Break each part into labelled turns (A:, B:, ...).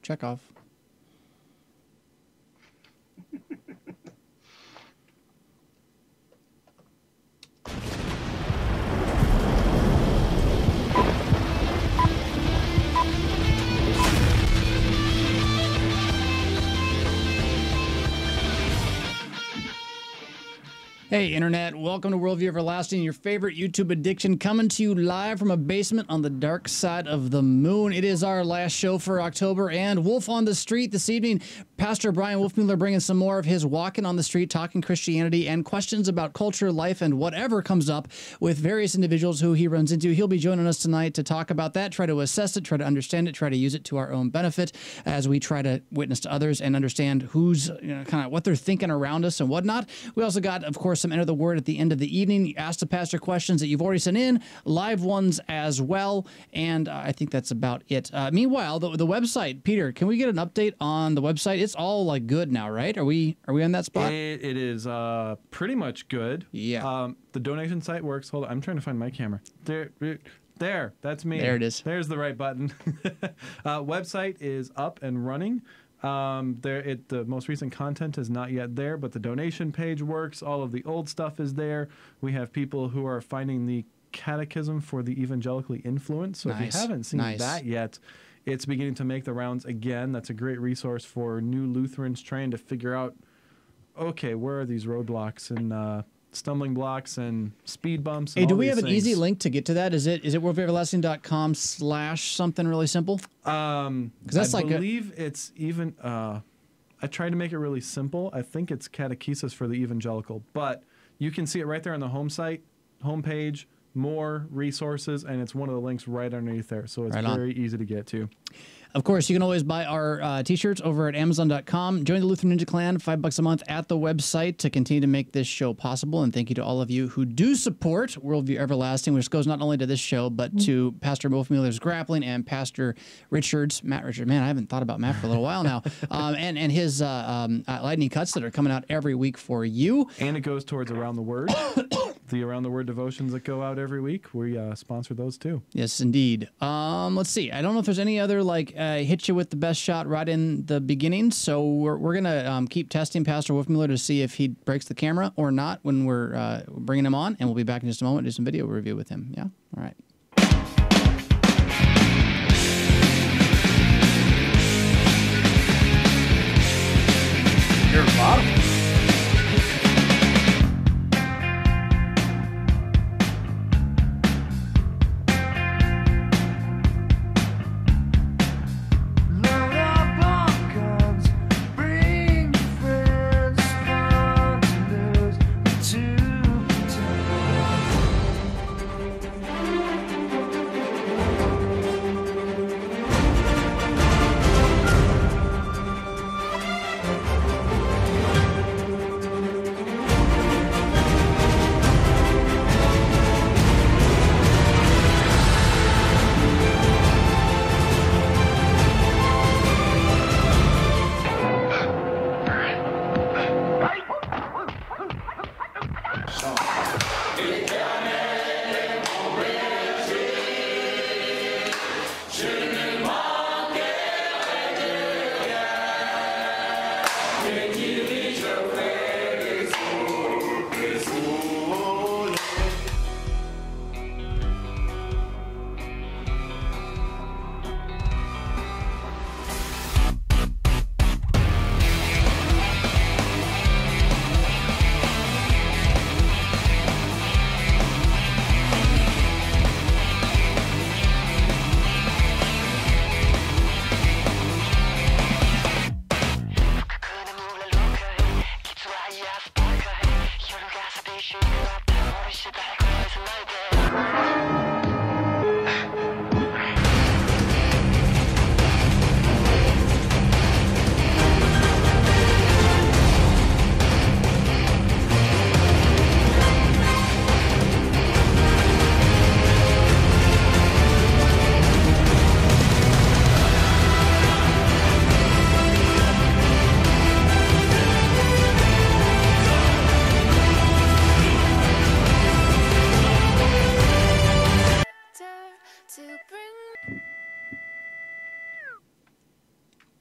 A: Chekhov. Hey, Internet. Welcome to Worldview Everlasting, your favorite YouTube addiction, coming to you live from a basement on the dark side of the moon. It is our last show for October, and Wolf on the Street this evening. Pastor Bryan Wolfmueller bringing some more of his walking on the street, talking Christianity, and questions about culture, life, and whatever comes up with various individuals who he runs into. He'll be joining us tonight to talk about that, try to assess it, try to understand it, try to use it to our own benefit as we try to witness to others and understand who's, kind of what they're thinking around us and whatnot. We also got, of course, some Enter the Word at the end of the evening. Ask the pastor questions that you've already sent in, live ones as well, and I think that's about it. Meanwhile, the website, Peter, can we get an update on the website? It's all like good now, right? Are we on that spot?
B: It is pretty much good.
A: Yeah.
B: The donation site works. Hold on, I'm trying to find my camera. There, that's me.
A: There it is.
B: There's the right button. Website is up and running. The most recent content is not yet there, but the donation page works. All of the old stuff is there. We have people who are finding the catechism for the evangelically influenced. So if you haven't seen that yet, it's beginning to make the rounds again. That's a great resource for new Lutherans trying to figure out, okay, where are these roadblocks and stumbling blocks and speed bumps. And
A: hey, do we have an easy link to get to that? Is it worldvieweverlasting.com/something really simple? That's
B: I believe it's even. I tried to make it really simple. I think it's catechesis for the evangelical, but you can see it right there on the homepage. More resources, and it's one of the links right underneath there, so it's very easy to get to.
A: Of course, you can always buy our t-shirts over at Amazon.com. Join the Lutheran Ninja Clan, $5 a month at the website to continue to make this show possible. And thank you to all of you who do support Worldview Everlasting, which goes not only to this show, but to Pastor Wolfmueller's Grappling and Pastor Matt Richards. Man, I haven't thought about Matt for a little while now. And his lightning cuts that are coming out every week for you.
B: And it goes towards Around the Word. The Around the Word devotions that go out every week, we sponsor those too.
A: Yes, indeed. Let's see. I don't know if there's any other hit you with the best shot right in the beginning. So we're gonna keep testing Pastor Wolfmueller to see if he breaks the camera or not when we're bringing him on, and we'll be back in just a moment to do some video review with him. Yeah. All right.
C: You're bottom.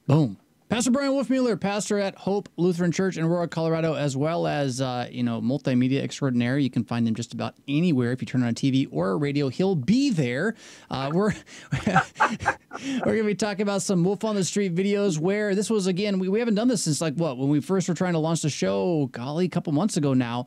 A: Boom. Pastor Bryan Wolfmueller, pastor at Hope Lutheran Church in Aurora, Colorado, as well as, multimedia extraordinaire. You can find him just about anywhere. If you turn on a TV or a radio, he'll be there. We're going to be talking about some Wolf on the Street videos where this was, again, we haven't done this since, when we first were trying to launch the show, golly, a couple months ago now.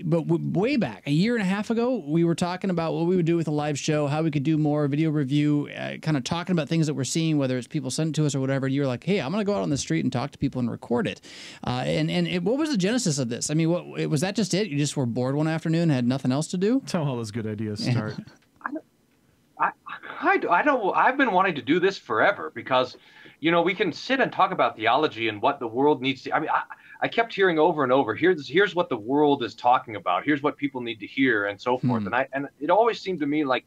A: But way back, a year and a half ago, we were talking about what we would do with a live show, how we could do more video review, kind of talking about things that we're seeing, whether it's people sent it to us or whatever. And you were like, hey, I'm going to go out on the street and talk to people and record it. What was the genesis of this? I mean, was that just it? You just were bored one afternoon and had nothing else to do?
B: That's how all those good ideas start.
C: I've been wanting to do this forever because, we can sit and talk about theology and what the world needs to. I mean, I kept hearing over and over, here's what the world is talking about. Here's what people need to hear and so forth. And it always seemed to me like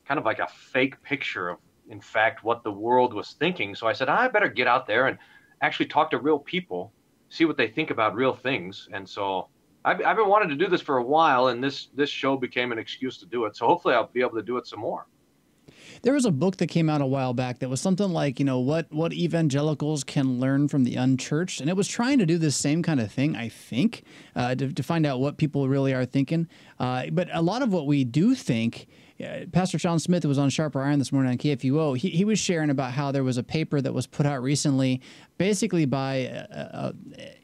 C: kind of like a fake picture of, in fact, what the world was thinking. So I said, I better get out there and actually talk to real people, see what they think about real things. And so I've been wanting to do this for a while, and this show became an excuse to do it. So hopefully I'll be able to do it some more.
A: There was a book that came out a while back that was something like, what evangelicals can learn from the unchurched. And it was trying to do this same kind of thing, I think, to find out what people really are thinking. But a lot of what we do think, Pastor John Smith, who was on Sharper Iron this morning on KFUO, he was sharing about how there was a paper that was put out recently, basically by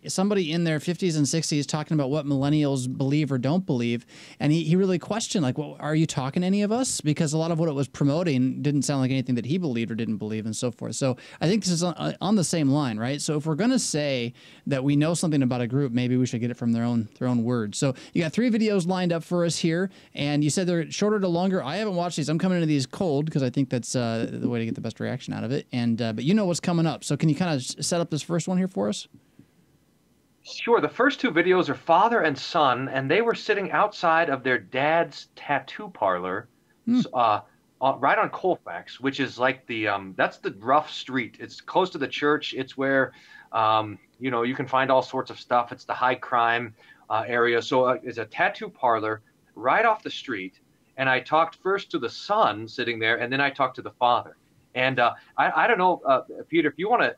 A: somebody in their 50s and 60s talking about what millennials believe or don't believe. And he really questioned, like, well, are you talking to any of us? Because a lot of what it was promoting didn't sound like anything that he believed or didn't believe and so forth. So I think this is on the same line, right? So if we're going to say that we know something about a group, maybe we should get it from their own words. So you got 3 videos lined up for us here, and you said they're shorter to longer. I haven't watched these. I'm coming into these cold because I think that's the way to get the best reaction out of it. And but you know what's coming up. So can you kind of set up this first one here for us?
C: Sure. The first 2 videos are father and son, and they were sitting outside of their dad's tattoo parlor, right on Colfax, which is like that's the rough street. It's close to the church. It's where, you can find all sorts of stuff. It's the high crime area. So it's a tattoo parlor right off the street. And I talked first to the son sitting there, and then I talked to the father. And I don't know, Peter, if you want to,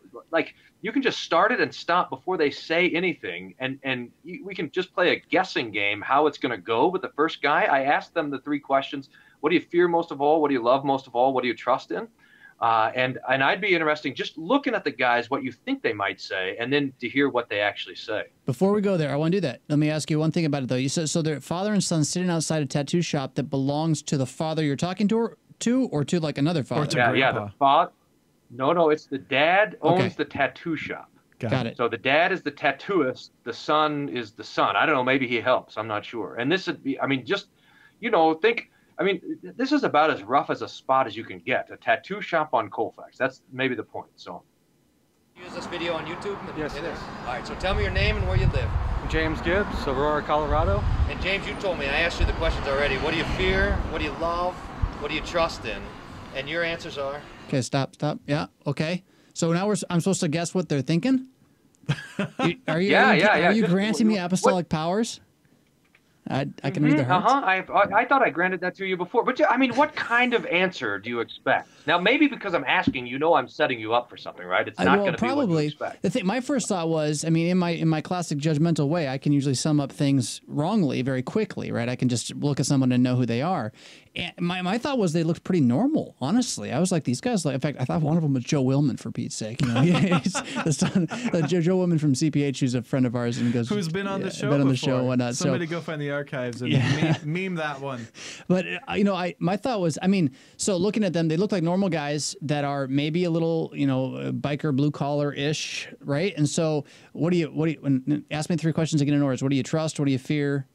C: you can just start it and stop before they say anything. And we can just play a guessing game how it's going to go with the first guy. I asked them the 3 questions. What do you fear most of all? What do you love most of all? What do you trust in? And I'd be interested just looking at the guys, what you think they might say, and then to hear what they actually say.
A: Before we go there, I want to do that. Let me ask you one thing about it, though. You said so their father and son sitting outside a tattoo shop that belongs to the father you're talking to, or to like another father?
C: Yeah, the father. No, it's the dad owns the tattoo shop.
A: Got it.
C: So the dad is the tattooist. The son is the son. I don't know. Maybe he helps. I'm not sure. And this would be, this is about as rough as a spot as you can get. A tattoo shop on Colfax. That's maybe the point. So.
D: Use this video on YouTube?
E: Yes.
D: All right, so tell me your name and where you live.
E: James Gibbs, Aurora, Colorado.
D: And James, you told me, I asked you the questions already. What do you fear? What do you love? What do you trust in? And your answers are?
A: Okay, stop. Yeah, okay. So now I'm supposed to guess what they're thinking? Are you granting me apostolic powers? I can read their hearts.
C: I thought I granted that to you before. But, what kind of answer do you expect? Now, maybe because I'm asking, I'm setting you up for something, right? It's not going to be what you expect.
A: My first thought was, in my classic judgmental way, I can usually sum up things wrongly very quickly, right? I can just look at someone and know who they are. And my thought was they looked pretty normal, honestly. I was like, these guys, in fact, I thought one of them was Joe Willman, for Pete's sake. He's the son, Joe Willman from CPH, who's a friend of ours. And goes,
B: who's been on the show
A: been on the
B: before.
A: show and whatnot.
B: Somebody go find the archives and meme that one.
A: But, my thought was, so looking at them, they look like normal guys that are maybe a little, biker, blue collar-ish, right? And so what do you, ask me 3 questions again in order. What do you trust? What do you fear?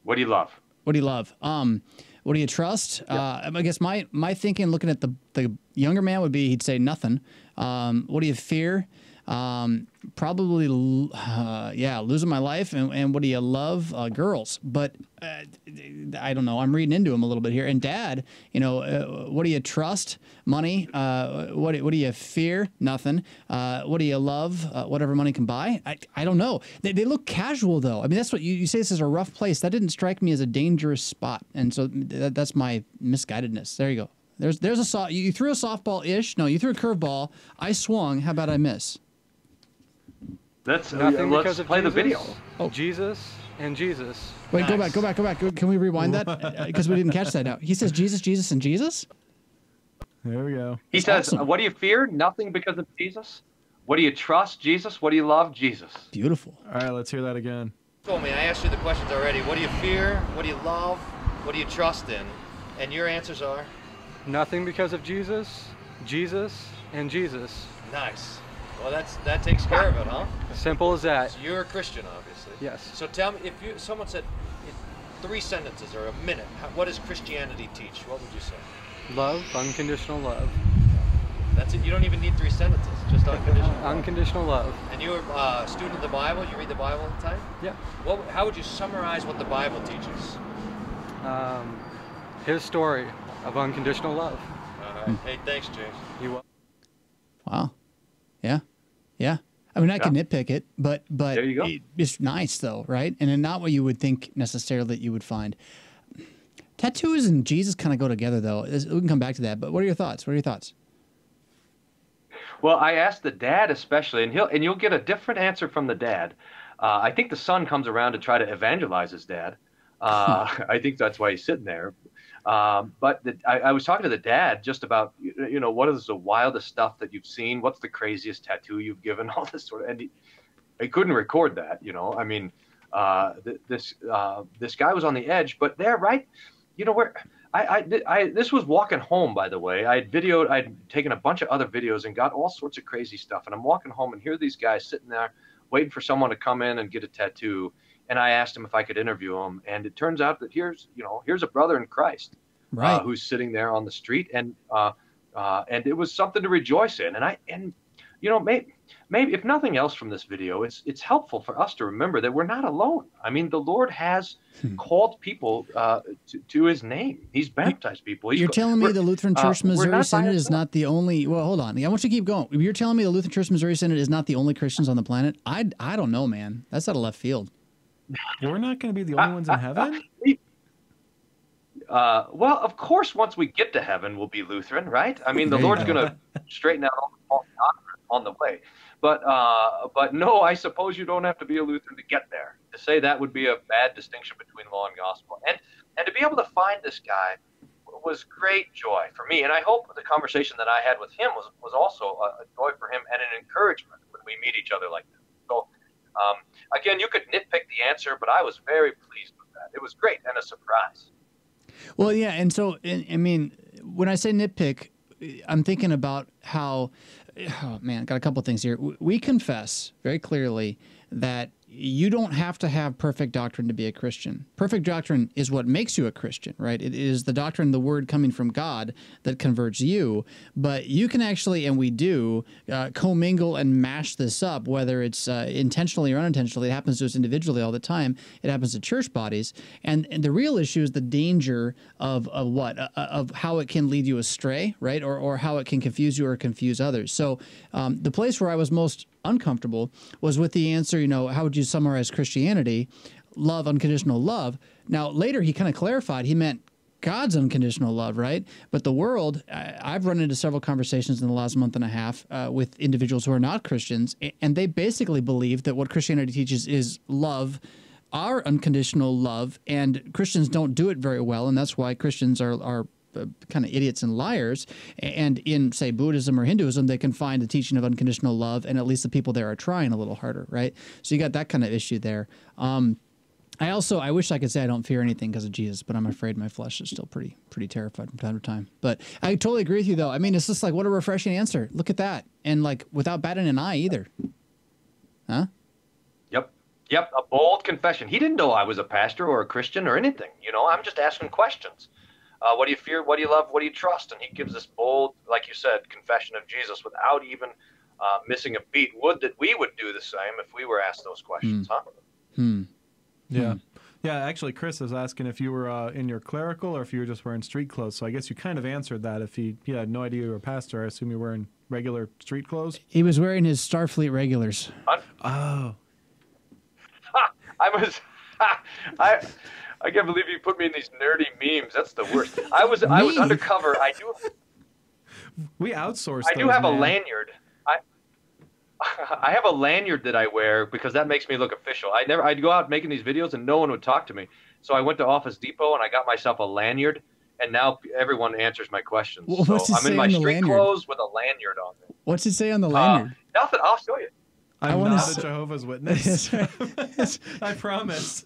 C: What do you love?
A: What do you love? What do you trust? Yep. I guess my thinking, looking at the younger man, would be he'd say nothing. What do you fear? Probably, losing my life. And what do you love? Girls. But I don't know. I'm reading into him a little bit here. And Dad, what do you trust? Money. What do you fear? Nothing. What do you love? Whatever money can buy. I don't know. They look casual, though. That's what you say. This is a rough place. That didn't strike me as a dangerous spot. And so that's my misguidedness. There you go. There's a you threw a softball-ish. No, you threw a curveball. I swung. How about I miss?
C: Let's
E: because of
C: play the
E: Jesus,
C: video.
A: Oh.
E: Jesus and Jesus.
A: Wait,
D: Nice.
A: go back. Can we rewind that? Because we didn't catch that now. He says Jesus, Jesus, and Jesus?
B: There we go.
C: He
A: That's
C: says,
A: awesome.
C: what do you fear? Nothing because of Jesus. What do you trust? Jesus. What do you love? Jesus.
A: Beautiful.
B: All right, let's hear that again.
D: Told me, I asked you the questions already. What do you fear? What do you love? What do you trust in? And your answers are?
E: Nothing because of Jesus, Jesus, and Jesus.
D: Nice. Well, that takes care of it, huh?
E: Simple as that.
D: So you're a Christian, obviously.
E: Yes.
D: So tell me, if someone said 3 sentences or a minute, what does Christianity teach? What would you say?
E: Love, unconditional love.
D: That's it. You don't even need 3 sentences. Just unconditional.
E: Unconditional love.
D: And you're a student of the Bible. You read the Bible all the time.
E: Yeah.
D: How would you summarize what the Bible teaches?
E: His story of unconditional love.
D: All right. Hey, thanks, James.
E: You will.
A: Wow. Yeah. I mean, I can nitpick it, but
C: There you go.
A: It's nice though, right? And then not what you would think necessarily that you would find. Tattoos and Jesus kind of go together, though. We can come back to that. But what are your thoughts?
C: Well, I asked the dad especially, and you'll get a different answer from the dad. I think the son comes around to try to evangelize his dad. I think that's why he's sitting there. But I was talking to the dad just about, what is the wildest stuff that you've seen? What's the craziest tattoo you've given? All this sort of, and he couldn't record that. I mean, this guy was on the edge, but there, right? Where this was walking home, by the way. I'd taken a bunch of other videos and got all sorts of crazy stuff. And I'm walking home and here are these guys sitting there waiting for someone to come in and get a tattoo. And I asked him if I could interview him. And it turns out that here's a brother in Christ,
A: Right.
C: Who's sitting there on the street. And it was something to rejoice in. And maybe if nothing else from this video, it's helpful for us to remember that we're not alone. I mean, the Lord has called people to his name. He's baptized people.
A: You're telling me the Lutheran Church Missouri Synod is
C: ourselves.
A: not the only... Well, hold on. I want you to keep going. You're telling me the Lutheran Church Missouri Synod is not the only Christians on the planet? I don't know, man. That's out of left field.
B: We're not going to be the only ones in heaven?
C: Well, of course, once we get to heaven, we'll be Lutheran, right? I mean, the
A: There you
C: Lord's
A: go.
C: going to straighten out all the false doctrine on the way. But no, I suppose you don't have to be a Lutheran to get there. To say that would be a bad distinction between law and gospel. And to be able to find this guy was great joy for me. And I hope the conversation that I had with him was also a joy for him and an encouragement when we meet each other like this. So, again, you could nitpick the answer, but I was very pleased with that. It was great and a surprise.
A: Well, yeah, and so, I mean, when I say nitpick, I'm thinking about how, oh man, got a couple things here. We confess very clearly that you don't have to have perfect doctrine to be a Christian. Perfect doctrine is what makes you a Christian, right? It is the doctrine, the word coming from God that converts you. But you can actually, and we do, commingle and mash this up, whether it's intentionally or unintentionally. It happens to us individually all the time. It happens to church bodies. And the real issue is the danger of what? Of how it can lead you astray, right? Or how it can confuse you or confuse others. So the place where I was most uncomfortable was with the answer, how would you summarize Christianity? Love, unconditional love. Now, later he kind of clarified he meant God's unconditional love, right? But the world, I've run into several conversations in the last month and a half with individuals who are not Christians, and they basically believe that what Christianity teaches is love, our unconditional love, and Christians don't do it very well, and that's why Christians are kind of idiots and liars. And in, say, Buddhism or Hinduism, they can find the teaching of unconditional love, and at least the people there are trying a little harder, right? So you got that kind of issue there. I wish I could say I don't fear anything because of Jesus, but I'm afraid my flesh is still pretty terrified from time to time. But I totally agree with you, though. I mean, it's just like, what a refreshing answer. Look at that. And like, without batting an eye either. Huh?
C: Yep, a bold confession. He didn't know I was a pastor or a Christian or anything. I'm just asking questions. What do you fear? What do you love? What do you trust? And he gives this bold, like you said, confession of Jesus without even missing a beat. Would that we would do the same if we were asked those questions, huh?
B: Yeah. Yeah, actually, Chris is asking if you were in your clerical or if you were just wearing street clothes. So I guess you kind of answered that. If he had no idea you were a pastor, I assume you're wearing regular street clothes?
A: He was wearing his Starfleet regulars.
B: Oh.
C: I can't believe you put me in these nerdy memes. That's the worst. I was undercover.
B: We outsource.
C: I do have a lanyard. I have a lanyard that I wear because that makes me look official. I'd go out making these videos and no one would talk to me. So I went to Office Depot and I got myself a lanyard, and now everyone answers my questions.
A: Well, what's it
C: so I'm
A: say
C: in my
A: on the
C: street
A: lanyard?
C: clothes with a lanyard on it.
A: What's it say on the lanyard?
C: Nothing. I'll show you.
B: I'm not a Jehovah's Witness. I promise.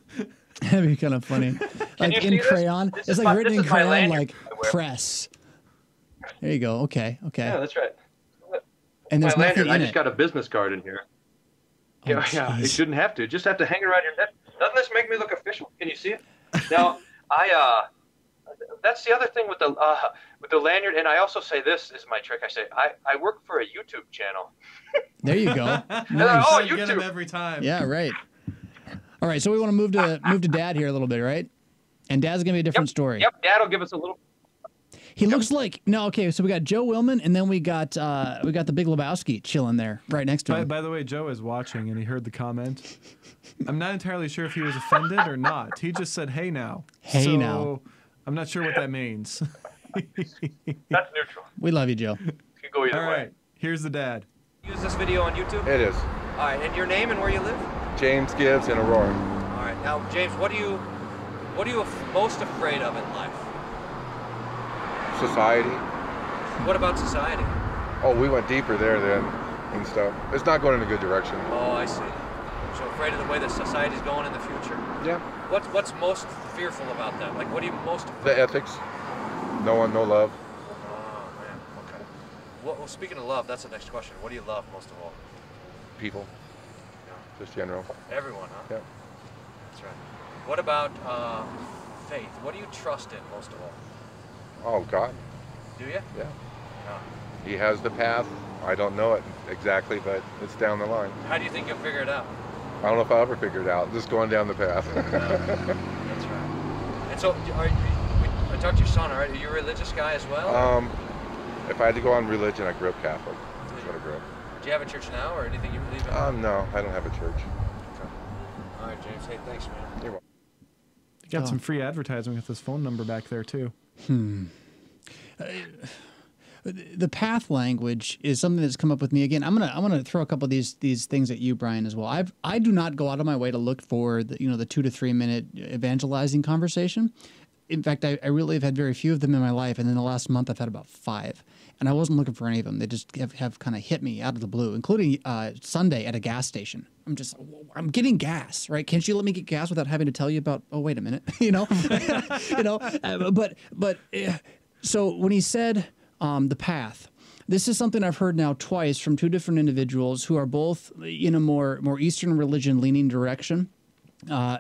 A: That'd be kind of funny. Like in crayon. It's like written in crayon, like press. There you go. Okay.
C: Yeah, that's right.
A: And there's
C: my
A: nothing
C: lanyard.
A: in
C: I just
A: it.
C: got a business card in here.
A: Oh,
C: yeah. You shouldn't have to. Just have to hang it around your neck. Doesn't this make me look official? Can you see it? Now, that's the other thing with the lanyard. And I also say, this is my trick. I say, I work for a YouTube channel.
A: There you go. Nice.
C: Oh,
B: You get
C: YouTube.
B: them every time.
A: Yeah, right. All right, so we want to move to Dad here a little bit, right? And Dad's gonna be a different story.
C: Yep, Dad will give us a little.
A: He looks like okay. So we got Joe Willman, and then we got the Big Lebowski chilling there right next to him.
B: By the way, Joe is watching and he heard the comment. I'm not entirely sure if he was offended or not. He just said, "Hey now."
A: Hey now.
B: I'm not sure what that means.
C: That's neutral.
A: We love you, Joe.
C: It can go either
B: All
C: way.
B: right, here's the dad.
D: Use this video on YouTube?
F: It is.
D: All right, and your name and where you live?
F: James Gibbs in Aurora.
D: All right, now, James, what are you most afraid of in life?
F: Society.
D: What about society?
F: Oh, we went deeper there then and stuff. It's not going in a good direction.
D: Oh, I see. So afraid of the way that society's going in the future?
F: Yeah.
D: What's most fearful about that? Like, what are you most afraid
F: The ethics. No one, no love.
D: Oh, man, okay. Well, speaking of love, that's the next question. What do you love most of all?
F: People. Just general.
D: Everyone, huh?
F: Yeah.
D: That's right. What about faith? What do you trust in most of all?
F: Oh, God.
D: Do you?
F: Yeah.
D: Yeah.
F: He has the path. I don't know it exactly, but it's down the line.
D: How do you think you'll figure it out?
F: I don't know if I'll ever figure it out. Just going down the path.
D: That's right. And so, I talked to your son, all right? Are you a religious guy as well?
F: If I had to go on religion, I grew up Catholic. That's what I grew up.
D: Do you have a church now or anything you believe in?
F: No, I don't have a church.
D: Okay. All right, James. Hey, thanks, man.
F: You're welcome.
B: You got some free advertising with this phone number back there too.
A: The path language is something that's come up with me again. I'm gonna throw a couple of these things at you, Brian, as well. I do not go out of my way to look for the 2 to 3 minute evangelizing conversation. In fact, I really have had very few of them in my life, and in the last month I've had about 5. And I wasn't looking for any of them. They just have kind of hit me out of the blue, including Sunday at a gas station. I'm getting gas, right? Can't you let me get gas without having to tell you about? Oh, wait a minute, So when he said the path, this is something I've heard now twice from 2 different individuals who are both in a more Eastern religion leaning direction.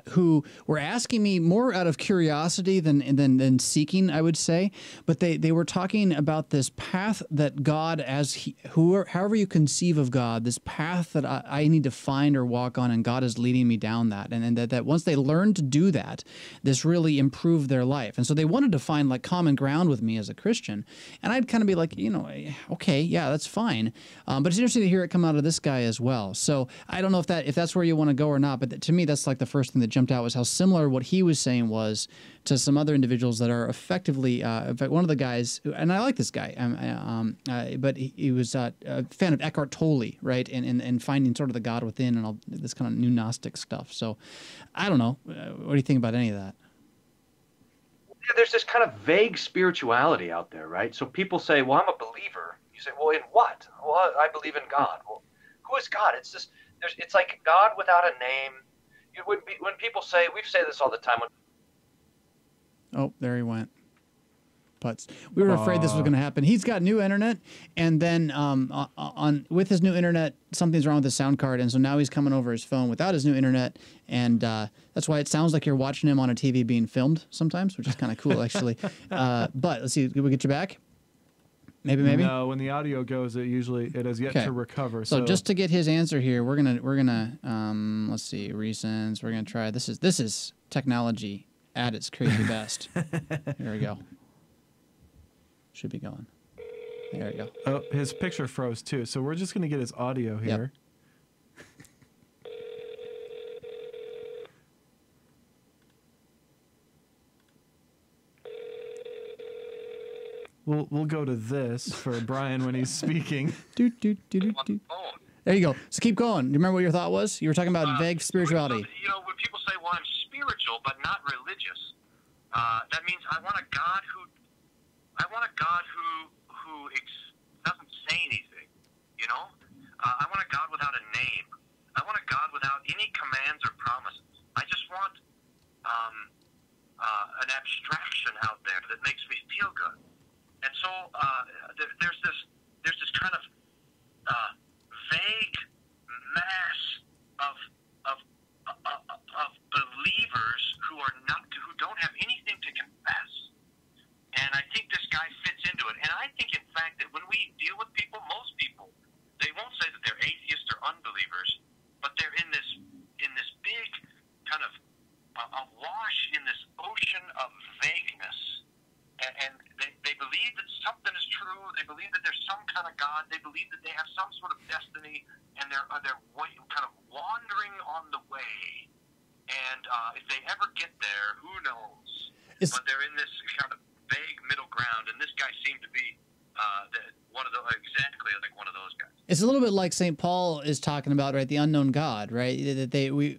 A: Who were asking me more out of curiosity than seeking, I would say. But they were talking about this path that God, however you conceive of God, this path that I need to find or walk on, and God is leading me down that. And that once they learned to do that, this really improved their life. And so they wanted to find like common ground with me as a Christian. And I'd kind of be like, okay, yeah, that's fine. But it's interesting to hear it come out of this guy as well. So I don't know if that's where you want to go or not. But to me, that's like the first thing that jumped out was how similar what he was saying was to some other individuals that are effectively, in fact, one of the guys, and I like this guy, but he was a fan of Eckhart Tolle, right, and finding sort of the God within and all this kind of new Gnostic stuff. So I don't know. What do you think about any of that?
C: Yeah, there's this kind of vague spirituality out there, right? So people say, well, I'm a believer. You say, well, in what? Well, I believe in God. Well, who is God? It's like God without a name. When people say, we say this all the time.
A: Oh, there he went. Putz. We were afraid this was going to happen. He's got new internet, and then with his new internet, something's wrong with his sound card, and so now he's coming over his phone without his new internet, and that's why it sounds like you're watching him on a TV being filmed sometimes, which is kind of cool, actually. But let's see, did we get you back? Maybe.
B: No, when the audio goes, it has yet to recover.
A: So just to get his answer here, we're gonna let's see, recents. We're gonna try this is technology at its crazy best. Here we go. Should be going. There we go.
B: Oh, his picture froze too. So we're just gonna get his audio here. We'll go to this for Bryan when he's speaking.
A: Doot, doot, doot, doot, doot. There you go. So keep going. Do you remember what your thought was? You were talking about vague spirituality.
G: You know, when people say, "Well, I'm spiritual but not religious," that means I want a God who doesn't say anything. You know, I want a God without a name. I want a God without any commands or promises. I just want an abstraction out there that makes me feel good. And so there's this kind of vague mass of believers who don't have anything to confess. And I think this guy fits into it. And I think, in fact, that when we deal with people, most people, they won't say that they're atheists or unbelievers, but they're in this big kind of awash in this ocean of vagueness. And they believe that something is true. They believe that there's some kind of God. They believe that they have some sort of destiny, and they're kind of wandering on the way. And if they ever get there, who knows? But they're in this kind of vague middle ground, and this guy seemed to be exactly like one of those guys.
A: It's a little bit like St. Paul is talking about, right? The unknown God, right? That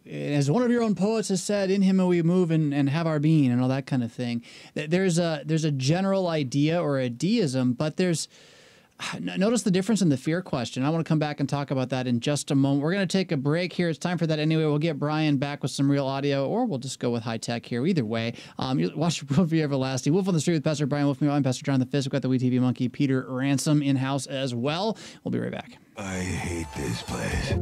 A: as one of your own poets has said, in him we move and have our being, and all that kind of thing. There's a general idea or a deism, but notice the difference in the fear question. I want to come back and talk about that in just a moment. We're going to take a break here. It's time for that anyway. We'll get Bryan back with some real audio, or we'll just go with high tech here. Either way, you watch Worldview Everlasting. Wolf on the Street with Pastor Bryan Wolfmueller. I'm Pastor John the Fist. We've got the WEtv monkey Peter Ransom in house as well. We'll be right back.
H: I hate this place.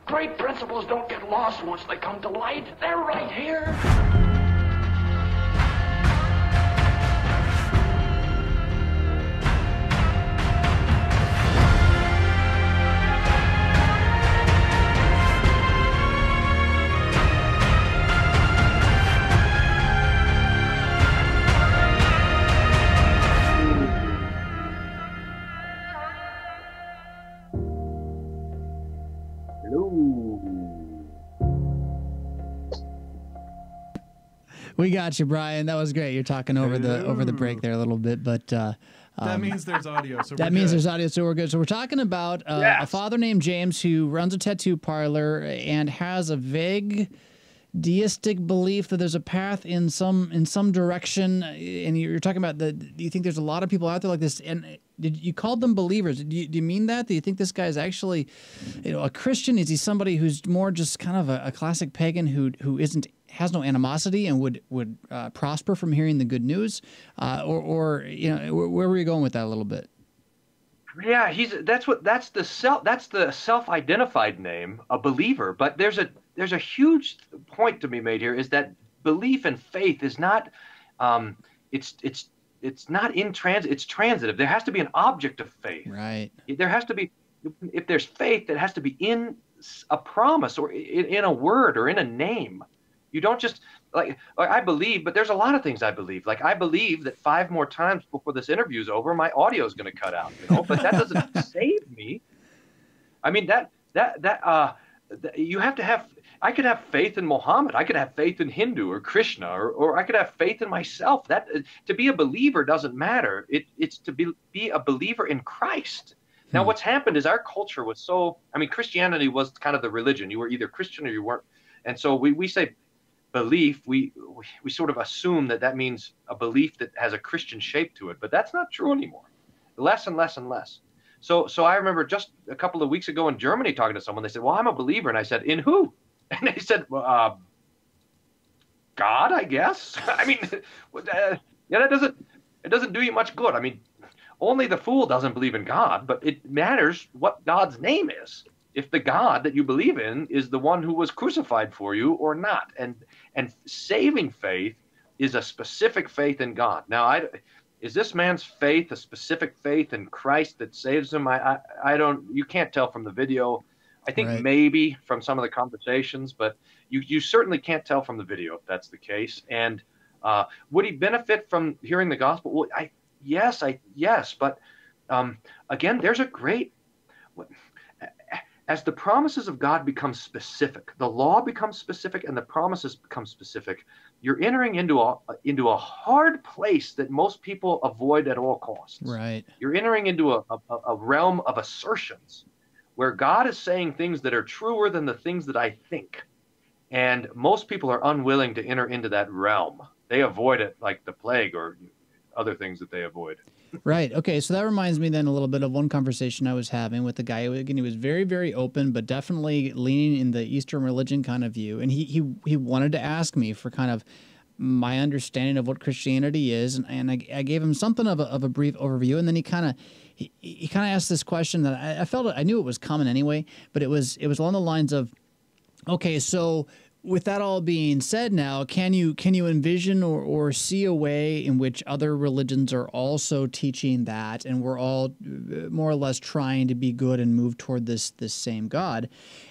I: Great principles don't get lost once they come to light. They're right here.
A: We got you, Bryan. That was great. You're talking over the break there a little bit, but
B: that means there's audio. So
A: that means there's audio, so we're good. So we're talking about a father named James who runs a tattoo parlor and has a vague deistic belief that there's a path in some direction. And you're talking about do you think there's a lot of people out there like this? And did you call them believers? Do you mean that? Do you think this guy is actually, a Christian? Is he somebody who's more just kind of a classic pagan who has no animosity and would prosper from hearing the good news? Or where were you going with that a little bit?
C: Yeah, that's the self-identified name, a believer. But there's a huge point to be made here, is that belief and faith is not it's it's not in transit, it's transitive. There has to be an object of faith.
A: Right.
C: There has to be, if there's faith, it has to be in a promise or in a word or in a name. You don't just like I believe, but there's a lot of things I believe. Like I believe that 5 more times before this interview's over, my audio is going to cut out. But that doesn't save me. I mean you have to have. I could have faith in Muhammad. I could have faith in Hindu or Krishna, or I could have faith in myself. That to be a believer doesn't matter. It's to be a believer in Christ. Now, what's happened is our culture was so. I mean, Christianity was kind of the religion. You were either Christian or you weren't. And so we say belief. We sort of assume that means a belief that has a Christian shape to it, but that's not true anymore. Less and less and less. So I remember just a couple of weeks ago in Germany talking to someone. They said, "Well, I'm a believer," and I said, "In who?" And they said, well, God, I guess. I mean, yeah, it doesn't do you much good. I mean, only the fool doesn't believe in God, but it matters what God's name is. If the God that you believe in is the one who was crucified for you or not. And saving faith is a specific faith in God. Now, is this man's faith a specific faith in Christ that saves him? I don't, you can't tell from the video. I think maybe from some of the conversations, but you certainly can't tell from the video if that's the case. And would he benefit from hearing the gospel? Well, yes, but again, there's a great, as the promises of God become specific, the law becomes specific, and the promises become specific. You're entering into a hard place that most people avoid at all costs.
A: Right.
C: You're entering into a realm of assertions, where God is saying things that are truer than the things that I think. And most people are unwilling to enter into that realm. They avoid it like the plague or other things that they avoid.
A: Right. Okay. So that reminds me then a little bit of one conversation I was having with a guy. Again, he was very, very open, but definitely leaning in the Eastern religion kind of view. And he wanted to ask me for kind of my understanding of what Christianity is. And I gave him something of a brief overview. And then he kind of asked this question that I felt, I knew it was coming anyway, but it was along the lines of, okay, so with that all being said now, can you envision or see a way in which other religions are also teaching that, and we're all more or less trying to be good and move toward this same God?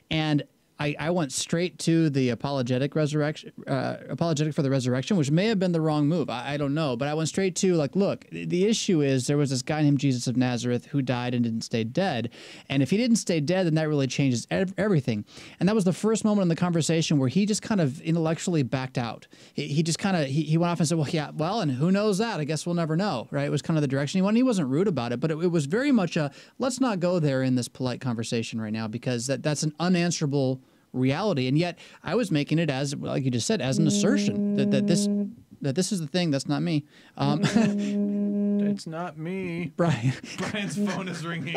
A: And I went straight to the apologetic for the resurrection, which may have been the wrong move. I don't know. But I went straight to, like, look, the issue is there was this guy named Jesus of Nazareth who died and didn't stay dead. And if he didn't stay dead, then that really changes everything. And that was the first moment in the conversation where he just kind of intellectually backed out. He just kind of, he went off and said, well, yeah, well, and who knows that? I guess we'll never know, right? It was kind of the direction he went. He wasn't rude about it, but it was very much a, let's not go there in this polite conversation right now, because that's an unanswerable reality. And yet I was making it as, like you just said, as an assertion that this is the thing. That's not me.
B: It's not me. Brian's phone is ringing.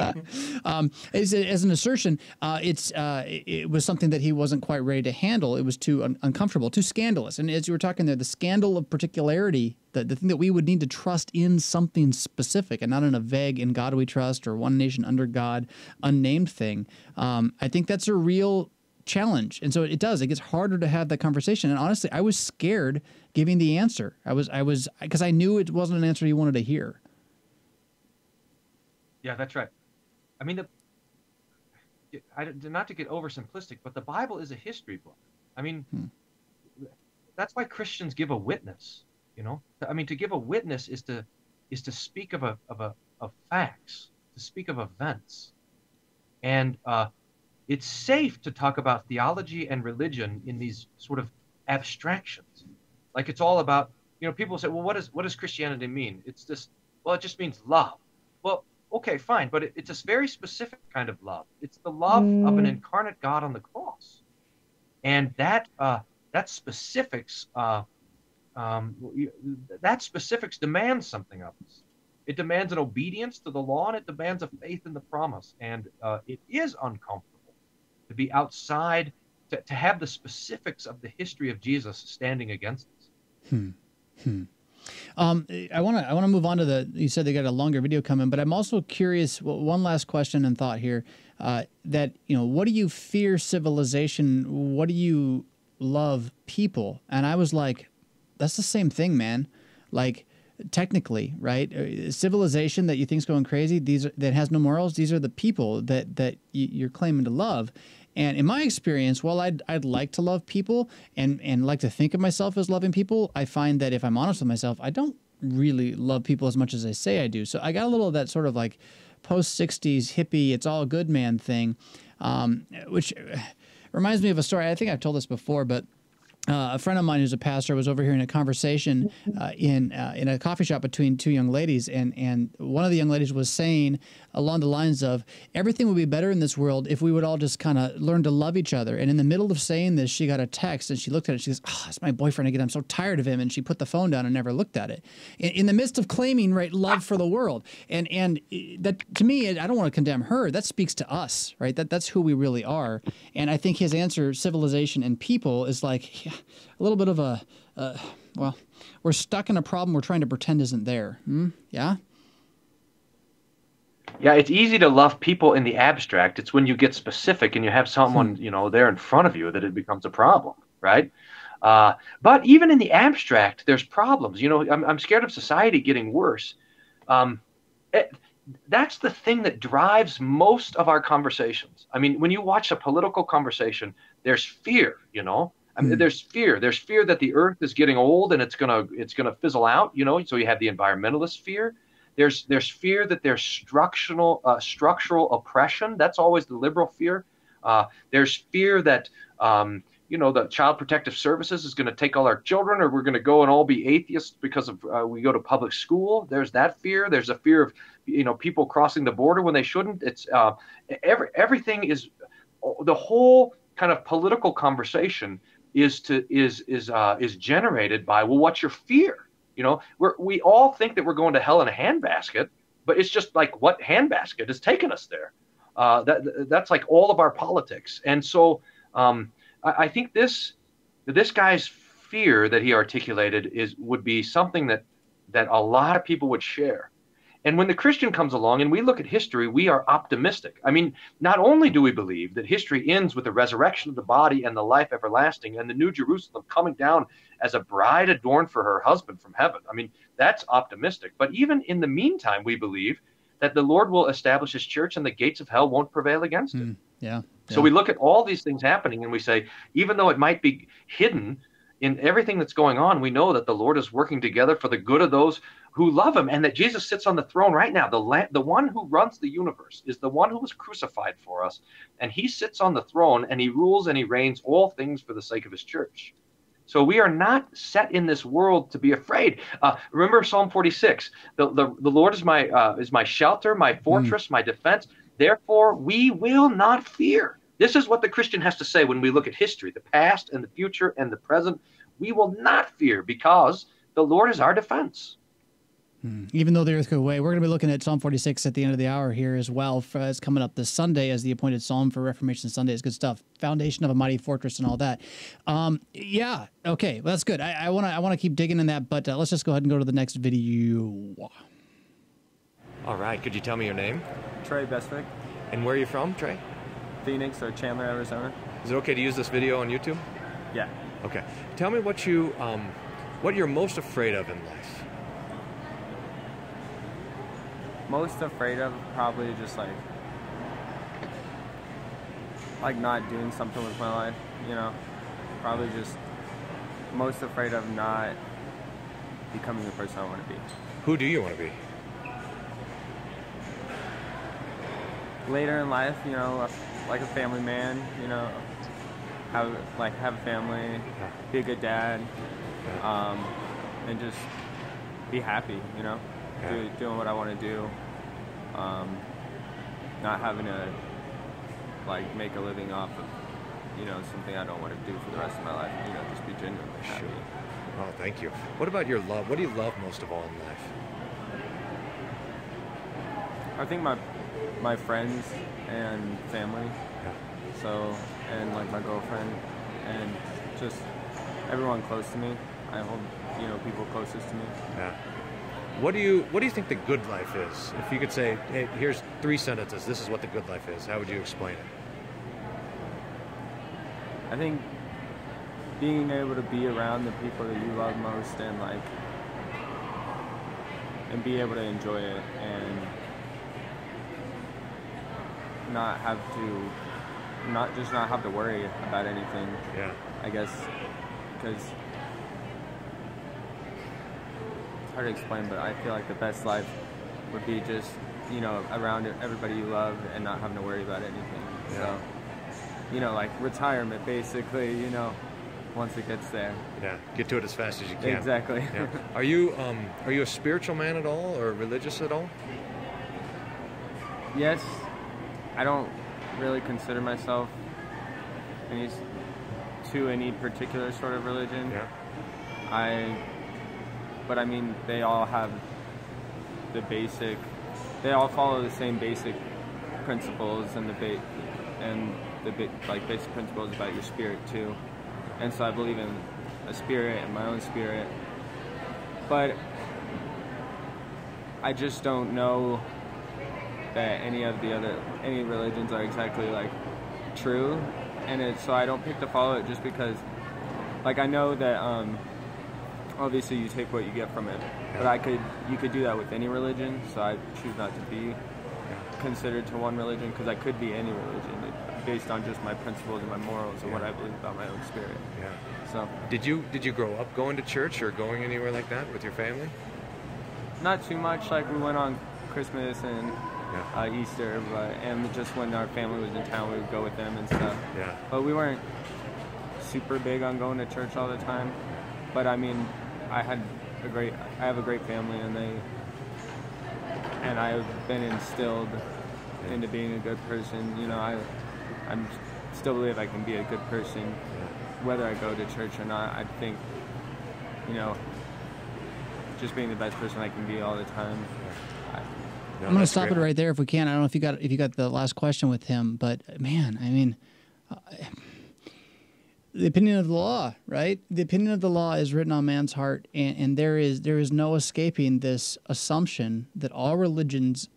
A: As an assertion, it was something that he wasn't quite ready to handle. It was too uncomfortable, too scandalous. And as you were talking there, the scandal of particularity, the thing that we would need to trust in something specific and not in a vague "in God we trust" or "one nation under God" unnamed thing. I think that's a real challenge. And so it gets harder to have that conversation. And honestly, I was scared giving the answer. I was because I knew it wasn't an answer he wanted to hear.
C: Yeah, that's right. I mean, not to get oversimplistic, but the Bible is a history book. I mean, that's why Christians give a witness. You know, I mean, to give a witness is to speak of facts, to speak of events, and it's safe to talk about theology and religion in these sort of abstractions. Like it's all about, people say, well, what does Christianity mean? It's this, well, it just means love. Well, okay, fine, but it's a very specific kind of love. It's the love of an incarnate God on the cross. And that specifics demands something of us. It demands an obedience to the law, and it demands a faith in the promise. And it is uncomfortable to be outside, to have the specifics of the history of Jesus standing against us.
A: I want to move on to you said they got a longer video coming, but I'm also curious, one last question and thought here, that, what do you fear civilization? What do you love people? And I was like, that's the same thing, man. Like, technically, right? Civilization that you think's going crazy, that has no morals, these are the people that you're claiming to love. And in my experience, while I'd like to love people and like to think of myself as loving people, I find that if I'm honest with myself, I don't really love people as much as I say I do. So I got a little of that sort of like post-60s hippie, it's all good man thing, which reminds me of a story. I think I've told this before, but a friend of mine who's a pastor was over here in a conversation in a coffee shop between two young ladies, and one of the young ladies was saying along the lines of, everything would be better in this world if we would all just kind of learn to love each other. And in the middle of saying this, she got a text, and she looked at it, she goes, oh, it's my boyfriend again, I'm so tired of him, and she put the phone down and never looked at it. In the midst of claiming, right, love for the world. And that, to me, I don't want to condemn her, that speaks to us, right? That's who we really are. And I think his answer, civilization and people, is like, yeah, a little bit of a, well, we're stuck in a problem we're trying to pretend isn't there. Yeah?
C: Yeah, it's easy to love people in the abstract. It's when you get specific and you have someone, there in front of you that it becomes a problem, right? But even in the abstract, there's problems. I'm scared of society getting worse. That's the thing that drives most of our conversations. I mean, when you watch a political conversation, there's fear, I mean, there's fear. There's fear that the earth is getting old and it's gonna fizzle out. So you have the environmentalist fear. There's fear that there's structural oppression. That's always the liberal fear. There's fear that the Child Protective Services is going to take all our children, or we're going to go and all be atheists because of we go to public school. There's that fear. There's a fear of people crossing the border when they shouldn't. It's everything is the whole kind of political conversation is generated by, well, what's your fear? We all think that we're going to hell in a handbasket, but it's just like, what handbasket has taken us there? That's like all of our politics. And so I think this guy's fear that he articulated would be something that a lot of people would share. And when the Christian comes along and we look at history, we are optimistic. I mean, not only do we believe that history ends with the resurrection of the body and the life everlasting and the New Jerusalem coming down as a bride adorned for her husband from heaven. I mean, that's optimistic. But even in the meantime, we believe that the Lord will establish his church and the gates of hell won't prevail against it.
A: Yeah.
C: So we look at all these things happening and we say, even though it might be hidden in everything that's going on, we know that the Lord is working together for the good of those who love him, and that Jesus sits on the throne right now. The one who runs the universe is the one who was crucified for us, and he sits on the throne and he rules and he reigns all things for the sake of his church. So we are not set in this world to be afraid. Remember Psalm 46, the Lord is my shelter, my fortress, my defense. Therefore, we will not fear. This is what the Christian has to say when we look at history, the past and the future and the present. We will not fear because the Lord is our defense.
A: Even though the earth go away, we're going to be looking at Psalm 46 at the end of the hour here as well. It's coming up this Sunday as the appointed psalm for Reformation Sunday. It's good stuff. Foundation of a mighty fortress and all that. Yeah. Okay. Well, that's good. I want to keep digging in that, but let's just go ahead and go to the next video.
J: All right. Could you tell me your name?
K: Trey Bestwick.
J: And where are you from, Trey?
K: Phoenix or Chandler, Arizona.
J: Is it okay to use this video on YouTube?
K: Yeah.
J: Okay. Tell me what you're most afraid of in life.
K: Most afraid of probably just like not doing something with my life, probably just most afraid of not becoming the person I want to be.
J: Who do you want to be?
K: Later in life, like a family man, have a family, be a good dad, and just be happy, doing what I want to do, not having to make a living off of something I don't want to do for the rest of my life. Just be genuinely happy.
J: Sure. Oh, thank you. What about your love? What do you love most of all in life?
K: I think my friends and family.
J: Yeah.
K: So, and my girlfriend and just everyone close to me. I hold, people closest to me.
J: Yeah. What do you think the good life is? If you could say, hey, here's 3 sentences. This is what the good life is. How would you explain it?
K: I think being able to be around the people that you love most and be able to enjoy it and not have to worry about anything.
J: Yeah.
K: I guess because it's hard to explain, but I feel like the best life would be just around everybody you love and not having to worry about anything.
J: Yeah.
K: So like retirement basically. Once it gets there.
J: Yeah, get to it as fast as you can.
K: Exactly.
J: Yeah. Are you a spiritual man at all, or religious at all?
K: Yes. I don't really consider myself to any particular sort of religion.
J: Yeah.
K: But they all have they all follow the same basic principles and basic principles about your spirit too. And so I believe in a spirit and my own spirit. But I just don't know that any religions are exactly true. And so I don't pick to follow it just because I know that obviously you take what you get from it. But you could do that with any religion, so I choose not to be considered to one religion because I could be any religion based on just my principles and my morals and what I believe about my own spirit.
J: Yeah.
K: So
J: did you grow up going to church or going anywhere like that with your family?
K: Not too much. We went on Christmas and Easter, and just when our family was in town, we would go with them and stuff.
J: Yeah.
K: But we weren't super big on going to church all the time. But I have a great family, and I've been instilled into being a good person. I still believe I can be a good person, whether I go to church or not. I think, just being the best person I can be all the time.
A: I'm going to stop it right there if we can. I don't know if you got the last question with him, but man, the opinion of the law, right? The opinion of the law is written on man's heart, and there is no escaping this assumption that all religions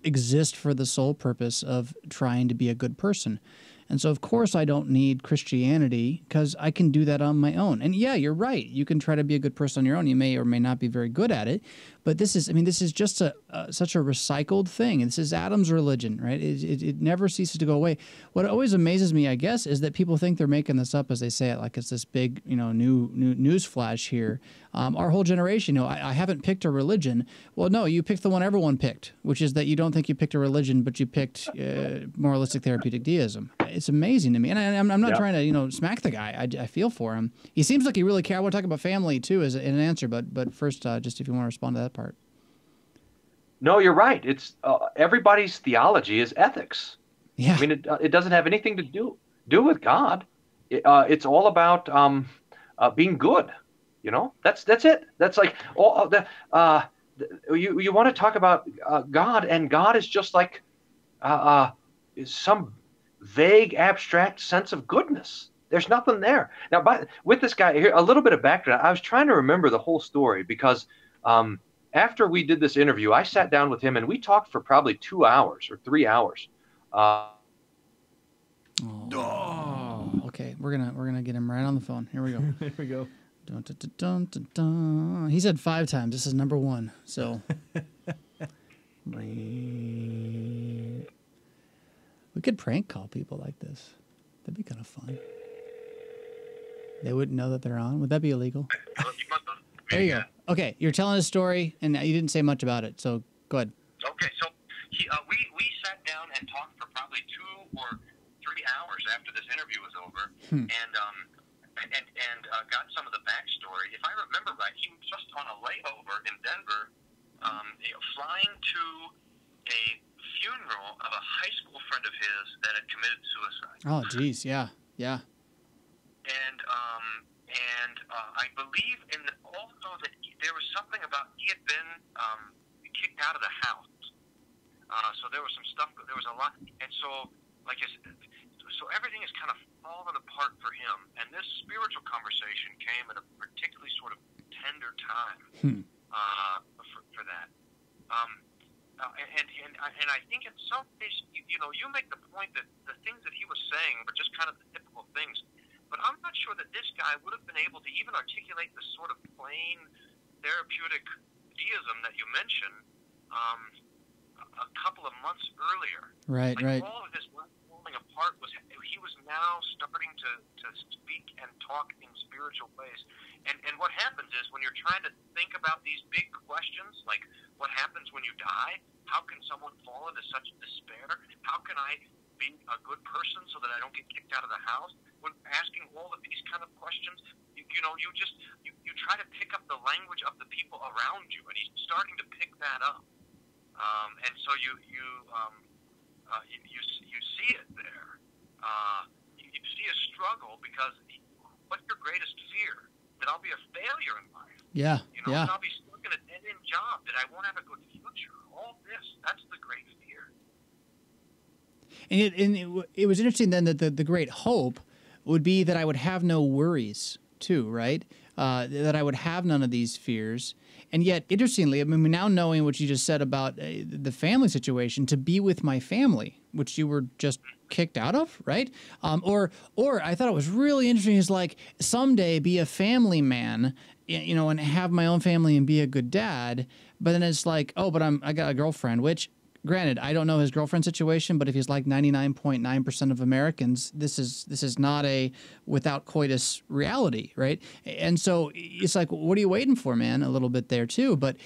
A: exist for the sole purpose of trying to be a good person. And so, of course, I don't need Christianity because I can do that on my own. And yeah, you're right. You can try to be a good person on your own. You may or may not be very good at it. But this is just such a recycled thing. This is Adam's religion, right? It never ceases to go away. What always amazes me, I guess, is that people think they're making this up as they say it, like it's this big, new news flash here. Our whole generation, I haven't picked a religion. Well, no, you picked the one everyone picked, which is that you don't think you picked a religion, but you picked moralistic therapeutic deism. It's amazing to me. And I'm not trying to, smack the guy. I feel for him. He seems like he really cares. I want to talk about family, too, as an answer. But first, just if you want to respond to that part.
C: No, you're right. It's everybody's theology is ethics.
A: Yeah.
C: It doesn't have anything to do with God. It's all about being good. That's it. That's like all you want to talk about God, and God is just like some vague, abstract sense of goodness. There's nothing there. Now, with this guy here, a little bit of background. I was trying to remember the whole story because after we did this interview, I sat down with him and we talked for probably 2 hours or 3 hours.
A: Okay, we're gonna get him right on the phone. Here we go.
B: Here we go.
A: Dun, dun, dun, dun, dun, dun. He said 5 times. This is number 1. So we could prank call people like this. That'd be kind of fun. They wouldn't know that they're on. Would that be illegal? There you go. Okay, you're telling a story, and you didn't say much about it. So go ahead.
G: Okay, so we sat down and talked for probably 2 or 3 hours after this interview was over, and got some of the backstory. If I remember right, he was just on a layover in Denver, flying to a funeral of a high school friend of his that had committed suicide.
A: Oh, geez, yeah.
G: And I believe also that there was something about he had been kicked out of the house. So there was some stuff. There was a lot, and so so everything is kind of fallen apart for him. And this spiritual conversation came at a particularly sort of tender time for that. And I think in some ways, you know, you make the point that the things that he was saying were just kind of the typical things. But I'm not sure that this guy would have been able to even articulate the sort of plain therapeutic deism that you mentioned a couple of months earlier.
A: Right,
G: like
A: right.
G: All of this falling apart was he was now starting to speak and talk in spiritual ways. And what happens is when you're trying to think about these big questions, like what happens when you die? How can someone fall into such despair? How can I be a good person so that I don't get kicked out of the house? When asking all of these kind of questions, you try to pick up the language of the people around you, and he's starting to pick that up. And so you see it there. You see a struggle because what's your greatest fear? That I'll be a failure in life.
A: Yeah,
G: you know,
A: yeah.
G: that I'll be stuck in a dead-end job. That I won't have a good future. All this—that's the great fear.
A: And it was interesting then that the great hope would be that I would have no worries too, right? That I would have none of these fears. And yet, interestingly, I mean, now knowing what you just said about the family situation, to be with my family, which you were just kicked out of, right? Or I thought it was really interesting is like someday be a family man, you know, and have my own family and be a good dad. But then it's like, oh, but I got a girlfriend, which granted, I don't know his girlfriend situation, but if he's like 99.9% of Americans, this is not a without coitus reality, right? And so it's like, what are you waiting for, man? A little bit there too, but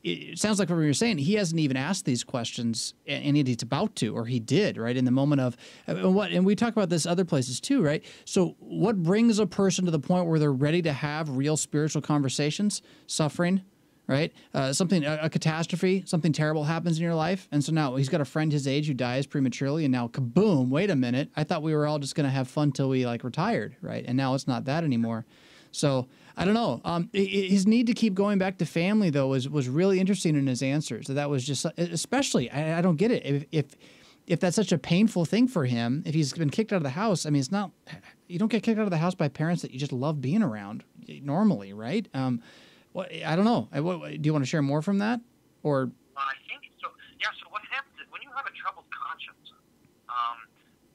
A: it sounds like from what you're saying, he hasn't even asked these questions, and he's about to, or he did, right? In the moment of and we talk about this other places too, right? So what brings a person to the point where they're ready to have real spiritual conversations? Suffering. Right? A catastrophe, something terrible happens in your life. And so now he's got a friend his age who dies prematurely. And now, kaboom, wait a minute. I thought we were all just going to have fun till we like retired. Right. And now it's not that anymore. So I don't know. His need to keep going back to family, though, was really interesting in his answers. That was just especially I don't get it. If that's such a painful thing for him, if he's been kicked out of the house, I mean, it's not you don't get kicked out of the house by parents that you just love being around normally. Right. I don't know. Do you want to share more from that? Or
G: I think so. Yeah. So what happens is when you have a troubled conscience,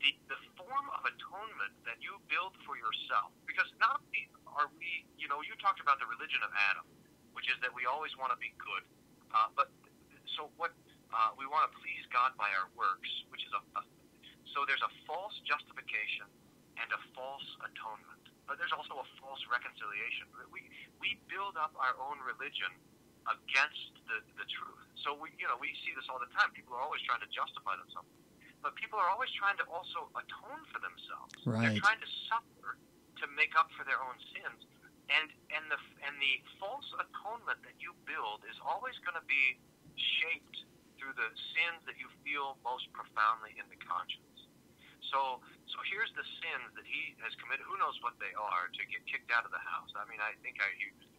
G: the form of atonement that you build for yourself, because not only are we, you know, you talked about the religion of Adam, which is that we always want to be good, but so what we want to please God by our works, which is so there's a false justification and a false atonement. But there's also a false reconciliation. We build up our own religion against the truth. So we see this all the time. People are always trying to justify themselves, but people are always trying to also atone for themselves.
A: Right.
G: They're trying to suffer to make up for their own sins, and the false atonement that you build is always going to be shaped through the sins that you feel most profoundly in the conscience. So here's the sins that he has committed. Who knows what they are to get kicked out of the house? I mean, I think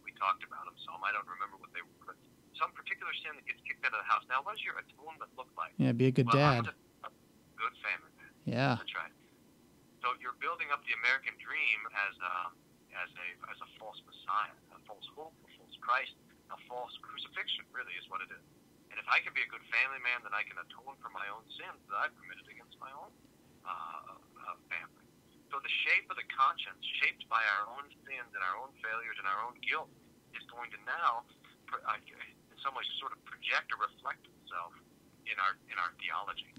G: we talked about them some. I don't remember what they were, but some particular sin that gets kicked out of the house. Now, what does your atonement look like?
A: Yeah, be a good dad.
G: A good family man.
A: Yeah.
G: That's right. So you're building up the American dream as a false Messiah, a false hope, a false Christ, a false crucifixion. Really, is what it is. And if I can be a good family man, then I can atone for my own sins that I've committed against my own family. So the shape of the conscience, shaped by our own sins and our own failures and our own guilt, is going to now, in some ways, sort of project or reflect itself in our theology.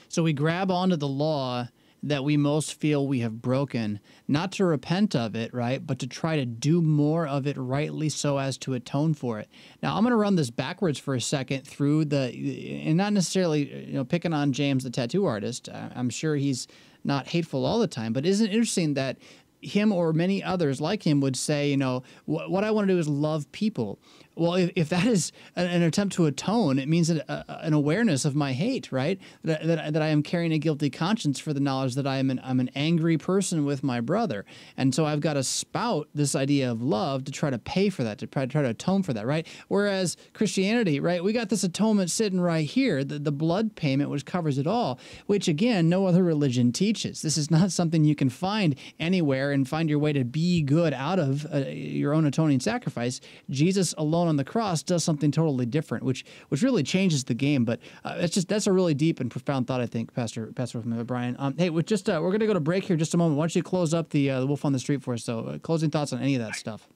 A: So we grab onto the law that we most feel we have broken, not to repent of it, right, but to try to do more of it rightly so as to atone for it. Now, I'm going to run this backwards for a second through and not necessarily, picking on James, the tattoo artist. I'm sure he's not hateful all the time, but isn't it interesting that him or many others like him would say, you know, what I want to do is love people. Well, if that is an attempt to atone, it means an awareness of my hate, right? That I am carrying a guilty conscience for the knowledge that I'm an angry person with my brother. And so I've got to spout this idea of love to try to pay for that, to try to atone for that, right? Whereas Christianity, right, we got this atonement sitting right here, the blood payment, which covers it all, which, again, no other religion teaches. This is not something you can find anywhere and find your way to be good out of your own atoning sacrifice. Jesus alone on the cross does something totally different, which really changes the game. But that's a really deep and profound thought, I think, Pastor Wolfmueller, Bryan. Hey, we're going to go to break here in just a moment. Why don't you close up the Wolf on the Street for us? So, closing thoughts on any of that stuff.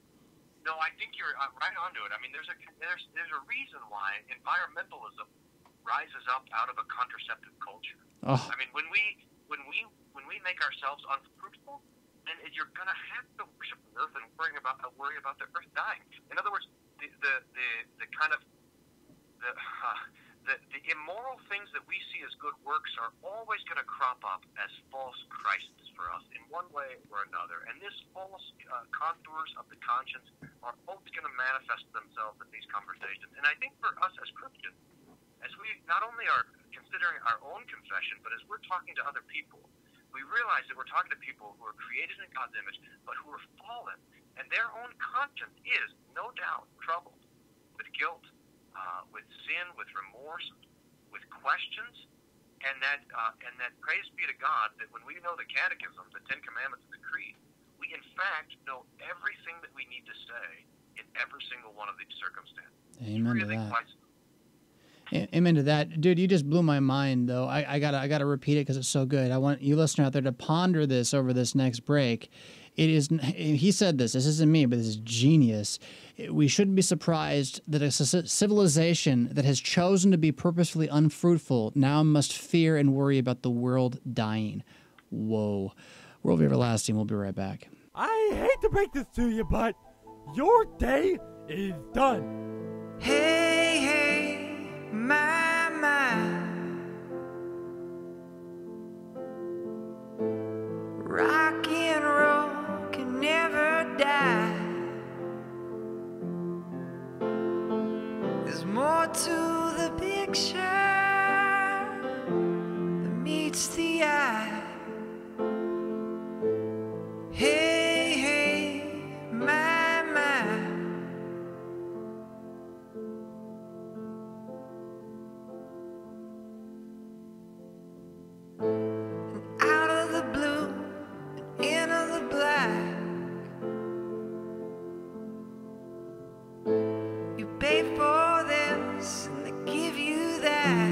G: No, I think you're right onto it. I mean, there's a reason why environmentalism rises up out of a contraceptive culture.
A: Oh.
G: I mean, when we make ourselves unfruitful, then you're gonna have to worship the earth and worry about the earth dying. In other words, the kind of the immoral things that we see as good works are always going to crop up as false Christs for us in one way or another. And this false contours of the conscience are always going to manifest themselves in these conversations. And I think for us as Christians, as we not only are considering our own confession, but as we're talking to other people, we realize that we're talking to people who are created in God's image, but who are fallen. And their own conscience is, no doubt, troubled with guilt, with sin, with remorse, with questions, and that praise be to God that when we know the Catechism, the Ten Commandments, and the Creed, we in fact know everything that we need to say in every single one of these circumstances.
A: Amen
G: really
A: to that. Amen to that, dude. You just blew my mind, though. I gotta repeat it because it's so good. I want you listener out there to ponder this over this next break. It is. He said this. This isn't me, but this is genius. We shouldn't be surprised that a civilization that has chosen to be purposefully unfruitful now must fear and worry about the world dying. Whoa. Worldview Everlasting. We'll be right back.
L: I hate to break this to you, but your day is done.
M: Hey, hey, my. Rock and roll can never die. There's more to the picture than meets the eye. Hey, hey, my. And out of the blue and into the black, you pay for this and they give you that.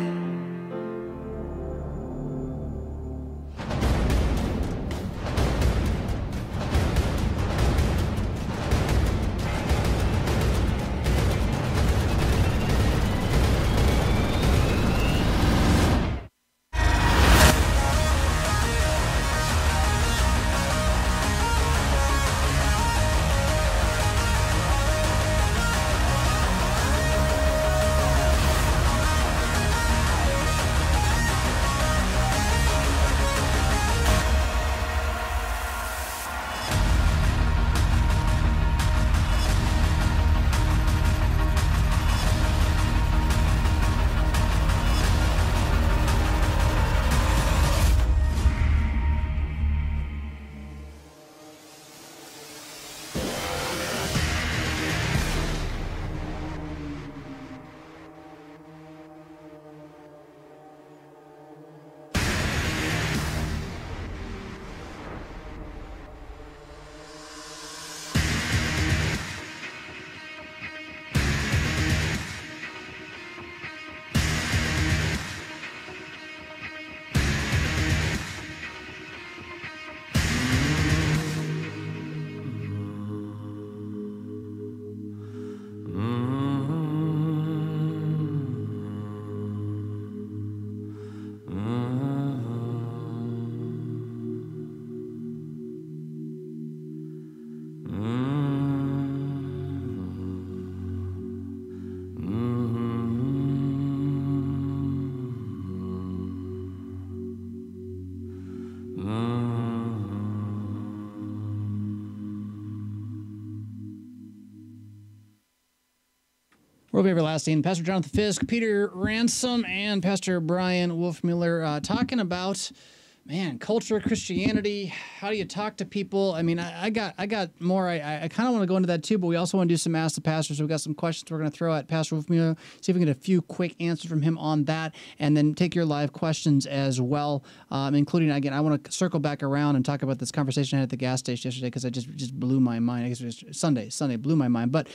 A: Worldview Everlasting, Pastor Jonathan Fisk, Peter Ransom, and Pastor Bryan Wolfmueller talking about, man, culture, Christianity. How do you talk to people? I mean, I got more. I kind of want to go into that too, but we also want to do some Ask the Pastor. So we got some questions we're going to throw at Pastor Wolfmueller, see if we can get a few quick answers from him on that, and then take your live questions as well, including, again, I want to circle back around and talk about this conversation I had at the gas station yesterday because it just blew my mind. I guess it was Sunday blew my mind. But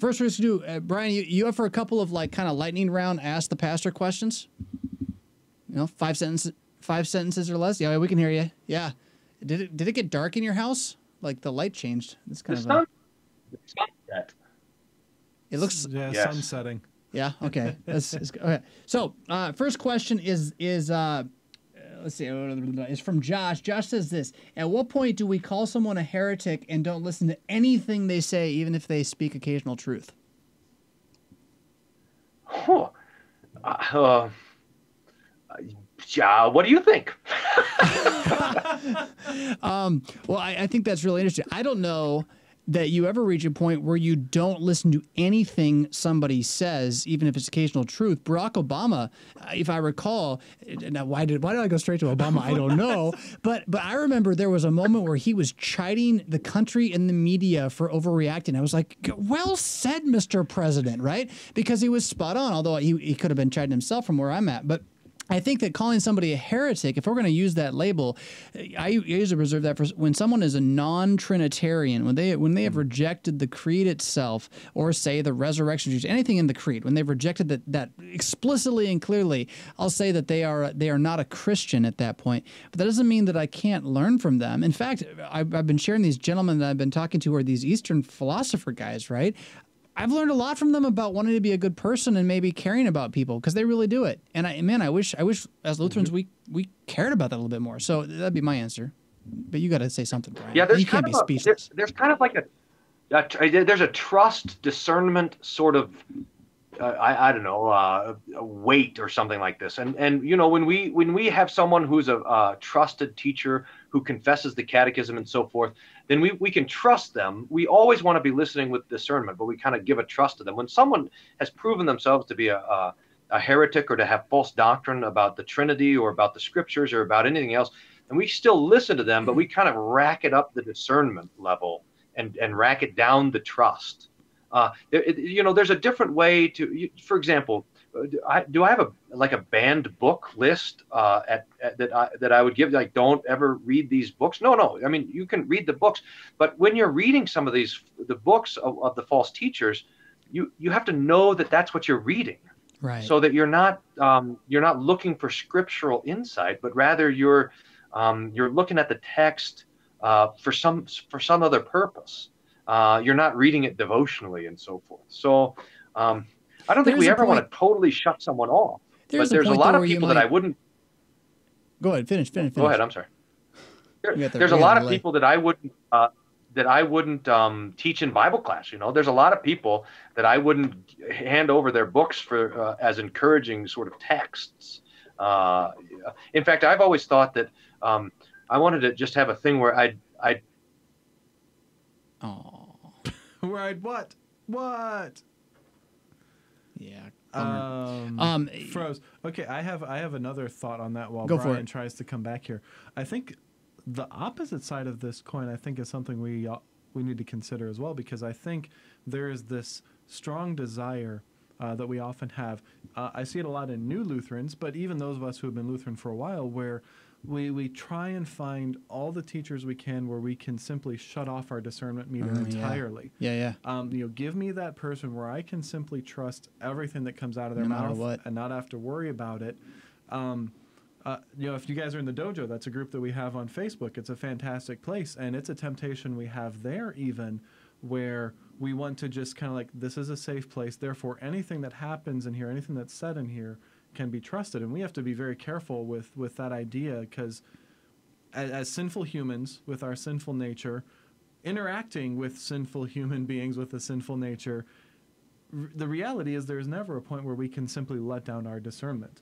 A: first, we're going to do, Bryan, you up for a couple of like kind of lightning round Ask the Pastor questions? You know, 5 sentences or less. Yeah, we can hear you. Yeah. Did it get dark in your house? Like the light changed. It's kind of
C: sunset.
A: It looks
B: sun setting.
A: Yeah. Okay. Okay. So first question is let's see, is from Josh. Josh says this: at what point do we call someone a heretic and don't listen to anything they say, even if they speak occasional truth?
C: What do you think?
A: Well, I think that's really interesting. I don't know that you ever reach a point where you don't listen to anything somebody says, even if it's occasional truth. Barack Obama, if I recall, now why did I go straight to Obama? I don't know. But I remember there was a moment where he was chiding the country and the media for overreacting. I was like, well said, Mr. President, right? Because he was spot on, although he could have been chiding himself from where I'm at. But I think that calling somebody a heretic, if we're going to use that label, I usually reserve that for when someone is a non-Trinitarian, when they have rejected the creed itself, or say the resurrection, anything in the creed, when they've rejected that explicitly and clearly, I'll say that they are not a Christian at that point. But that doesn't mean that I can't learn from them. In fact, I've been sharing these gentlemen that I've been talking to, are these Eastern philosopher guys, right? I've learned a lot from them about wanting to be a good person and maybe caring about people, because they really do it. And I wish as Lutherans we cared about that a little bit more. So that'd be my answer. But you got to say something, Bryan.
C: Yeah,
A: you can't be speechless.
C: There's kind of like there's a trust discernment sort of I don't know a weight or something like this. And you know, when we have someone who's a trusted teacher who confesses the catechism and so forth, then we can trust them. We always want to be listening with discernment, but we kind of give a trust to them. When someone has proven themselves to be a heretic or to have false doctrine about the Trinity or about the Scriptures or about anything else, and we still listen to them, but we kind of rack it up the discernment level and rack it down the trust. You know, there's a different way to, for example, do I have a banned book list that I would give, like, don't ever read these books? No. I mean, you can read the books, but when you're reading some of the books of the false teachers, you have to know that that's what you're reading,
A: right? So
C: that you're not looking for scriptural insight, but rather you're looking at the text for some other purpose. You're not reading it devotionally and so forth. So I don't think we ever want to totally shut someone off. But there's a lot of people that I wouldn't.
A: Go ahead, finish.
C: Go ahead. I'm sorry. There's a lot of people that I wouldn't teach in Bible class. You know, there's a lot of people that I wouldn't hand over their books for as encouraging sort of texts. In fact, I've always thought that I wanted to just have a thing where I'd
B: where I'd what?
A: Yeah.
B: Froze. Okay, I have another thought on that while
A: Bryan
B: tries to come back here. I think the opposite side of this coin, I think, is something we need to consider as well, because I think there is this strong desire that we often have. I see it a lot in new Lutherans, but even those of us who have been Lutheran for a while, where we try and find all the teachers we can where we can simply shut off our discernment meter entirely.
A: Yeah.
B: You know, give me that person where I can simply trust everything that comes out of their mouth and not have to worry about it. You know, if you guys are in the dojo, that's a group that we have on Facebook. It's a fantastic place, and it's a temptation we have there even, where we want to just kind of like, this is a safe place, therefore anything that happens in here, anything that's said in here can be trusted. And we have to be very careful with that idea, because as sinful humans with our sinful nature, interacting with sinful human beings with a sinful nature, the reality is there's never a point where we can simply let down our discernment.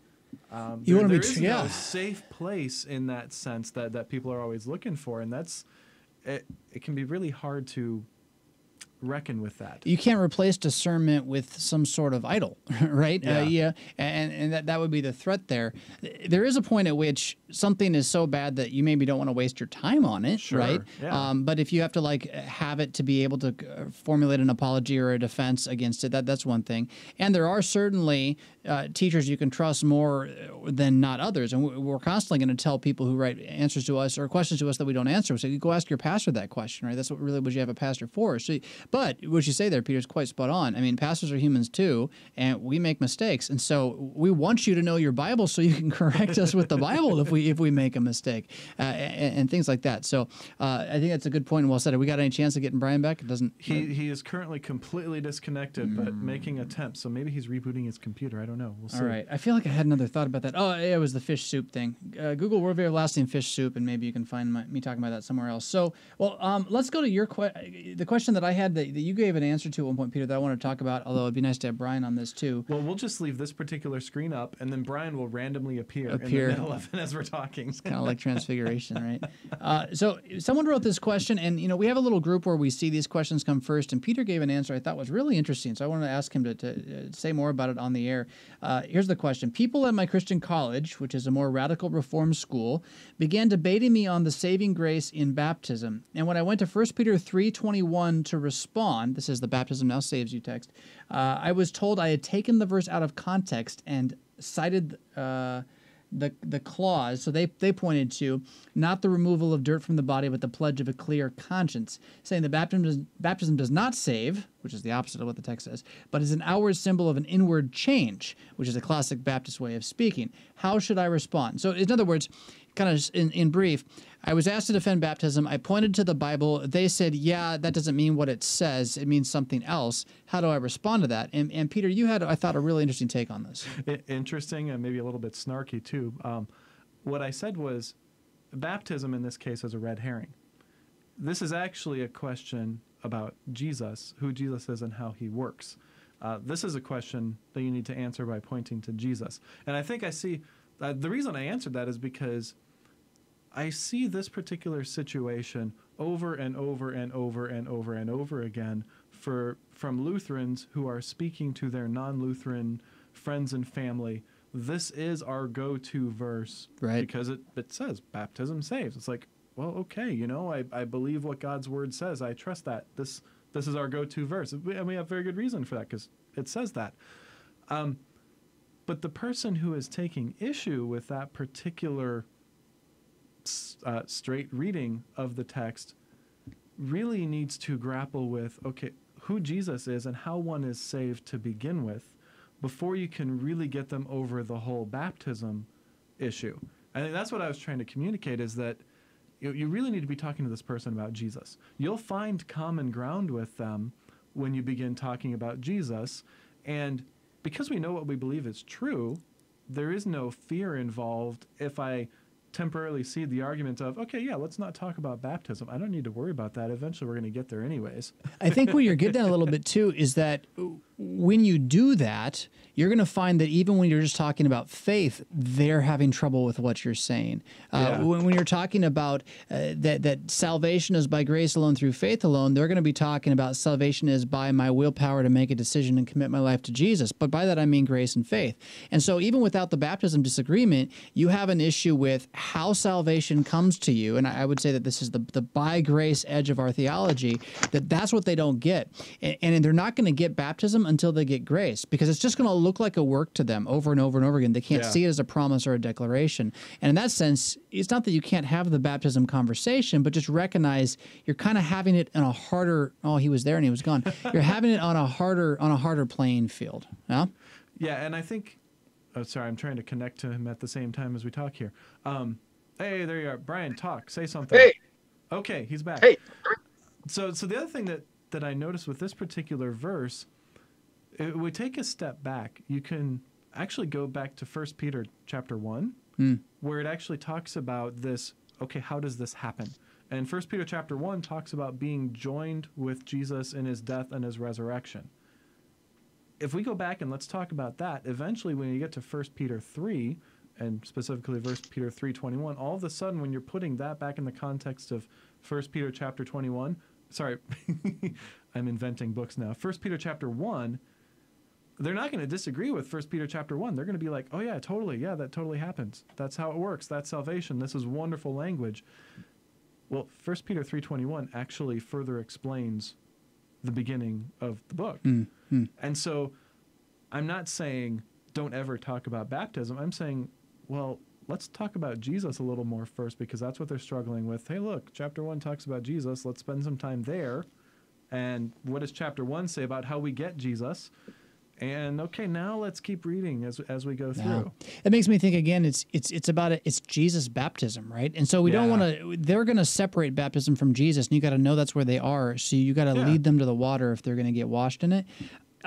B: There is no safe place in that sense that people are always looking for, and it can be really hard to reckon with that.
A: You can't replace discernment with some sort of idol, right?
B: Yeah.
A: And that would be the threat there. There is a point at which something is so bad that you maybe don't want to waste your time on it,
B: Sure,
A: right?
B: yeah.
A: But if you have to like have it to be able to formulate an apology or a defense against it, that's one thing. And there are certainly teachers you can trust more than not others. And we're constantly going to tell people who write answers to us or questions to us that we don't answer. So you go ask your pastor that question, right? That's what you have a pastor for. So, but what you say there, Peter, is quite spot on. I mean, pastors are humans too, and we make mistakes. And so we want you to know your Bible so you can correct us with the Bible if we make a mistake and things like that. So I think that's a good point and well said. Have we got any chance of getting Bryan back? It doesn't.
B: He is currently completely disconnected, but making attempts. So maybe he's rebooting his computer. I don't know. We'll see.
A: All right. I feel like I had another thought about that. Oh, it was the fish soup thing. Google Worldview Everlasting fish soup, and maybe you can find me talking about that somewhere else. So, well, let's go to your the question that I had that you gave an answer to at one point, Peter, that I want to talk about, although it'd be nice to have Bryan on this too.
B: Well, we'll just leave this particular screen up, and then Bryan will randomly appear in the middle of it as we're talking.
A: It's kind of like Transfiguration, right? So someone wrote this question, and we have a little group where we see these questions come first, and Peter gave an answer I thought was really interesting, so I wanted to ask him to say more about it on the air. Here's the question. People at my Christian college, which is a more radical reform school, began debating me on the saving grace in baptism. And when I went to 1 Peter 3:21 to respond, this is the baptism now saves you text, I was told I had taken the verse out of context and cited the clause. So they pointed to not the removal of dirt from the body, but the pledge of a clear conscience, saying that baptism does not save, which is the opposite of what the text says, but is an outward symbol of an inward change, which is a classic Baptist way of speaking. How should I respond? So in other words, kind of in brief, I was asked to defend baptism. I pointed to the Bible. They said, yeah, that doesn't mean what it says. It means something else. How do I respond to that? And Peter, you had, I thought, a really interesting take on this.
B: Interesting and maybe a little bit snarky, too. What I said was baptism in this case is a red herring. This is actually a question about Jesus, who Jesus is and how he works. This is a question that you need to answer by pointing to Jesus. And I think I see, the reason I answered that is because I see this particular situation over and over and over and over and over again from Lutherans who are speaking to their non-Lutheran friends and family. This is our go-to verse,
A: right?
B: Because it says baptism saves. It's like, well, okay, I believe what God's word says. I trust that. This is our go-to verse. And we have very good reason for that because it says that. But the person who is taking issue with that particular straight reading of the text really needs to grapple with, okay, who Jesus is and how one is saved to begin with before you can really get them over the whole baptism issue. I think that's what I was trying to communicate, is that you really need to be talking to this person about Jesus. You'll find common ground with them when you begin talking about Jesus, and because we know what we believe is true, there is no fear involved if I temporarily see the argument of, okay, yeah, let's not talk about baptism. I don't need to worry about that. Eventually we're going to get there anyways.
A: I think what you're getting at a little bit too is that when you do that, you're going to find that even when you're just talking about faith, they're having trouble with what you're saying. When you're talking about that salvation is by grace alone through faith alone, they're going to be talking about salvation is by my willpower to make a decision and commit my life to Jesus. But by that I mean grace and faith. And so even without the baptism disagreement, you have an issue with how salvation comes to you. And I would say that this is the by grace edge of our theology, that's what they don't get. And they're not going to get baptism until they get grace, because it's just going to look like a work to them over and over and over again. They can't see it as a promise or a declaration. And in that sense, it's not that you can't have the baptism conversation, but just recognize you're kind of having it in a harder, oh, he was there and he was gone. You're having it on a harder playing field. Yeah?
B: Yeah, and I think, oh, sorry, I'm trying to connect to him at the same time as we talk here. Hey, there you are. Bryan, talk. Say something.
C: Hey.
B: Okay, he's back.
C: Hey.
B: So the other thing that I noticed with this particular verse, if we take a step back, you can actually go back to 1 Peter chapter 1, where it actually talks about this, okay, how does this happen? And 1 Peter chapter 1 talks about being joined with Jesus in his death and his resurrection. If we go back and let's talk about that, eventually when you get to 1 Peter 3, and specifically 1 Peter 3:21, all of a sudden when you're putting that back in the context of 1 Peter chapter 21, sorry, I'm inventing books now. 1 Peter chapter 1, they're not going to disagree with 1 Peter chapter 1. They're going to be like, oh yeah, totally. Yeah, that totally happens. That's how it works. That's salvation. This is wonderful language. Well, 1 Peter 3:21 actually further explains the beginning of the book. And so I'm not saying don't ever talk about baptism. I'm saying, well, let's talk about Jesus a little more first, because that's what they're struggling with. Hey, look, chapter 1 talks about Jesus. Let's spend some time there. And what does chapter 1 say about how we get Jesus? And okay, now let's keep reading as we go through.
A: It makes me think again. It's about it's Jesus' baptism, right? And so we don't want to. They're going to separate baptism from Jesus, and you got to know that's where they are. So you got to lead them to the water if they're going to get washed in it.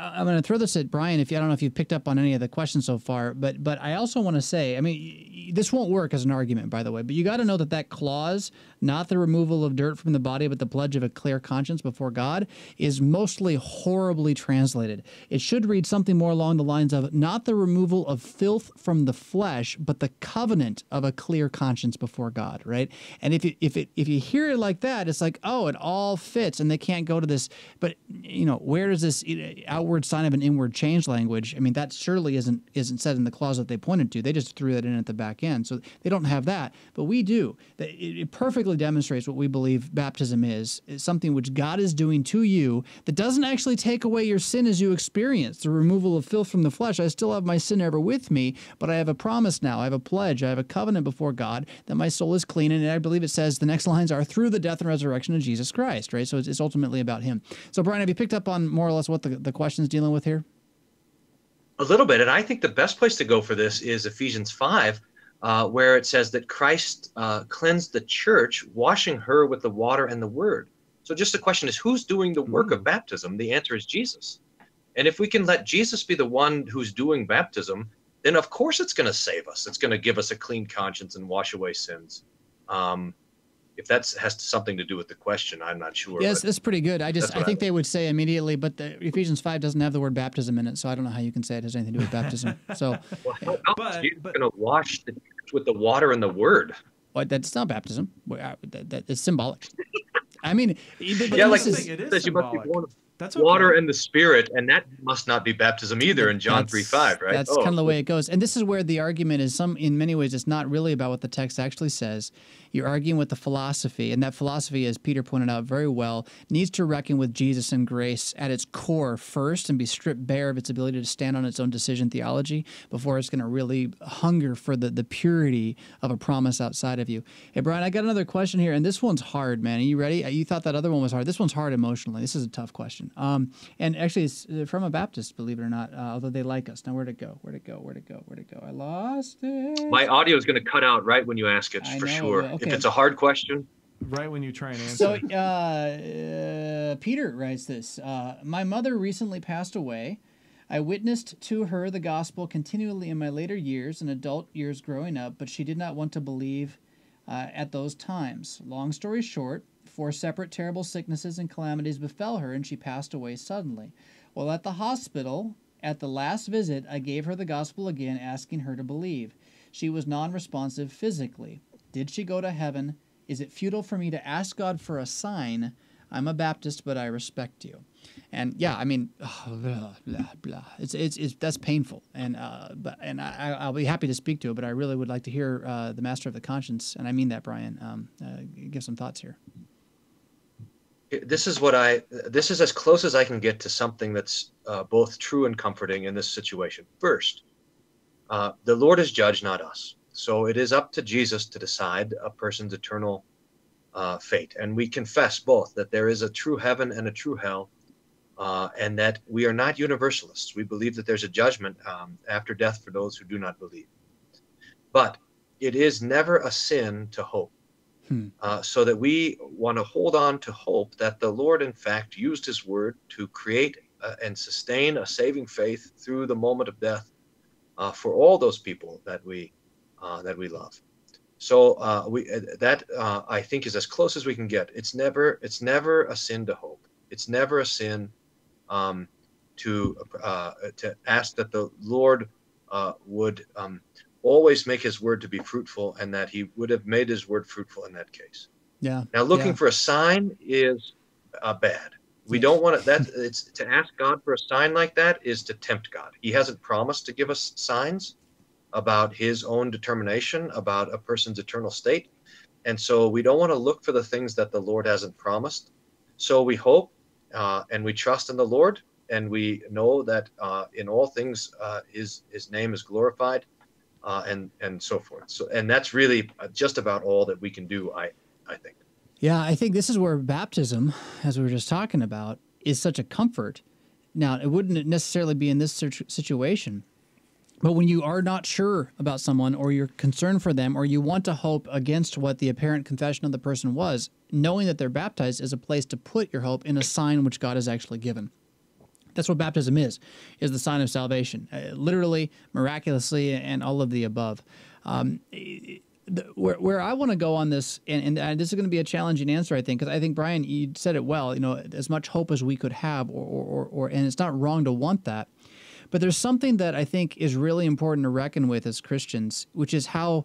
A: I'm going to throw this at Bryan. I don't know if you've picked up on any of the questions so far, but I also want to say, I mean, this won't work as an argument, by the way, but you got to know that clause, not the removal of dirt from the body, but the pledge of a clear conscience before God, is mostly horribly translated. It should read something more along the lines of not the removal of filth from the flesh, but the covenant of a clear conscience before God, right? And if you hear it like that, it's like, oh, it all fits, and they can't go to this. But where does this outward sign of an inward change language? I mean, that surely isn't said in the clause that they pointed to. They just threw that in at the back end, so they don't have that. But we do. It perfectly demonstrates what we believe baptism is something which God is doing to you that doesn't actually take away your sin as you experience the removal of filth from the flesh. I still have my sin ever with me, but I have a promise now. I have a pledge. I have a covenant before God that my soul is clean, and I believe it says the next lines are through the death and resurrection of Jesus Christ, right? So it's ultimately about him. So Bryan, have you picked up on more or less what the question is dealing with here?
C: A little bit, and I think the best place to go for this is Ephesians 5, where it says that Christ cleansed the church, washing her with the water and the word. So just the question is, who's doing the work of baptism? The answer is Jesus. And if we can let Jesus be the one who's doing baptism, then of course it's going to save us. It's going to give us a clean conscience and wash away sins. If that has something to do with the question, I'm not sure.
A: Yes, that's pretty good. I think they would say immediately, but the Ephesians 5 doesn't have the word baptism in it, so I don't know how you can say it has anything to do with baptism. So,
C: you're going to wash the church with the water and the word.
A: Well, that's not baptism. It's symbolic. I mean,
C: like it says you must be born of water and the Spirit, and that must not be baptism either in John 3:5, right?
A: That's kind of the way it goes. And this is where the argument is in many ways, it's not really about what the text actually says. You're arguing with the philosophy, and that philosophy, as Peter pointed out very well, needs to reckon with Jesus and grace at its core first and be stripped bare of its ability to stand on its own decision theology before it's going to really hunger for the purity of a promise outside of you. Hey, Bryan, I got another question here, and this one's hard, man. Are you ready? You thought that other one was hard. This one's hard emotionally. This is a tough question. And actually, it's from a Baptist, believe it or not, although they like us. Now, where'd it go? I lost it.
C: My audio is going to cut out right when you ask it, for sure. Okay. If it's a hard question.
B: Right when you try and answer.
A: So, Peter writes this. My mother recently passed away. I witnessed to her the gospel continually in my later years and adult years growing up, but she did not want to believe at those times. Long story short, 4 separate terrible sicknesses and calamities befell her, and she passed away suddenly. While at the hospital, at the last visit, I gave her the gospel again, asking her to believe. She was non-responsive physically. Did she go to heaven? Is it futile for me to ask God for a sign? I'm a Baptist, but I respect you. And yeah, I mean, blah, blah, blah. It's that's painful, and I'll be happy to speak to it, but I really would like to hear the master of the conscience, and I mean that, Bryan, give some thoughts here.
C: This is as close as I can get to something that's both true and comforting in this situation. First, the Lord is judge, not us. So it is up to Jesus to decide a person's eternal fate. And we confess both that there is a true heaven and a true hell, and that we are not universalists. We believe that there's a judgment after death for those who do not believe. But it is never a sin to hope. So that we want to hold on to hope that the Lord, in fact, used his word to create and sustain a saving faith through the moment of death for all those people that we love. So I think is as close as we can get. It's never a sin to hope. It's never a sin to ask that the Lord would always make his word to be fruitful, and that he would have made his word fruitful in that case.
A: Yeah.
C: Now, looking for a sign is bad.
N: We don't want to. It's to ask God for a sign like that is to tempt God. He hasn't promised to give us signs about His own determination about a person's eternal state, and so we don't want to look for the things that the Lord hasn't promised. So we hope and we trust in the Lord, and we know that in all things His name is glorified, and so forth. So, and that's really just about all that we can do, I think.
A: Yeah, I think this is where baptism, as we were just talking about, is such a comfort. Now, it wouldn't necessarily be in this situation, but when you are not sure about someone, or you're concerned for them, or you want to hope against what the apparent confession of the person was, knowing that they're baptized is a place to put your hope in a sign which God has actually given. That's what baptism is the sign of salvation, literally, miraculously, and all of the above. Where I want to go on this, and this is going to be a challenging answer, I think, because I think, Bryan, you said it well, as much hope as we could have, and it's not wrong to want that. But there's something that I think is really important to reckon with as Christians, which is how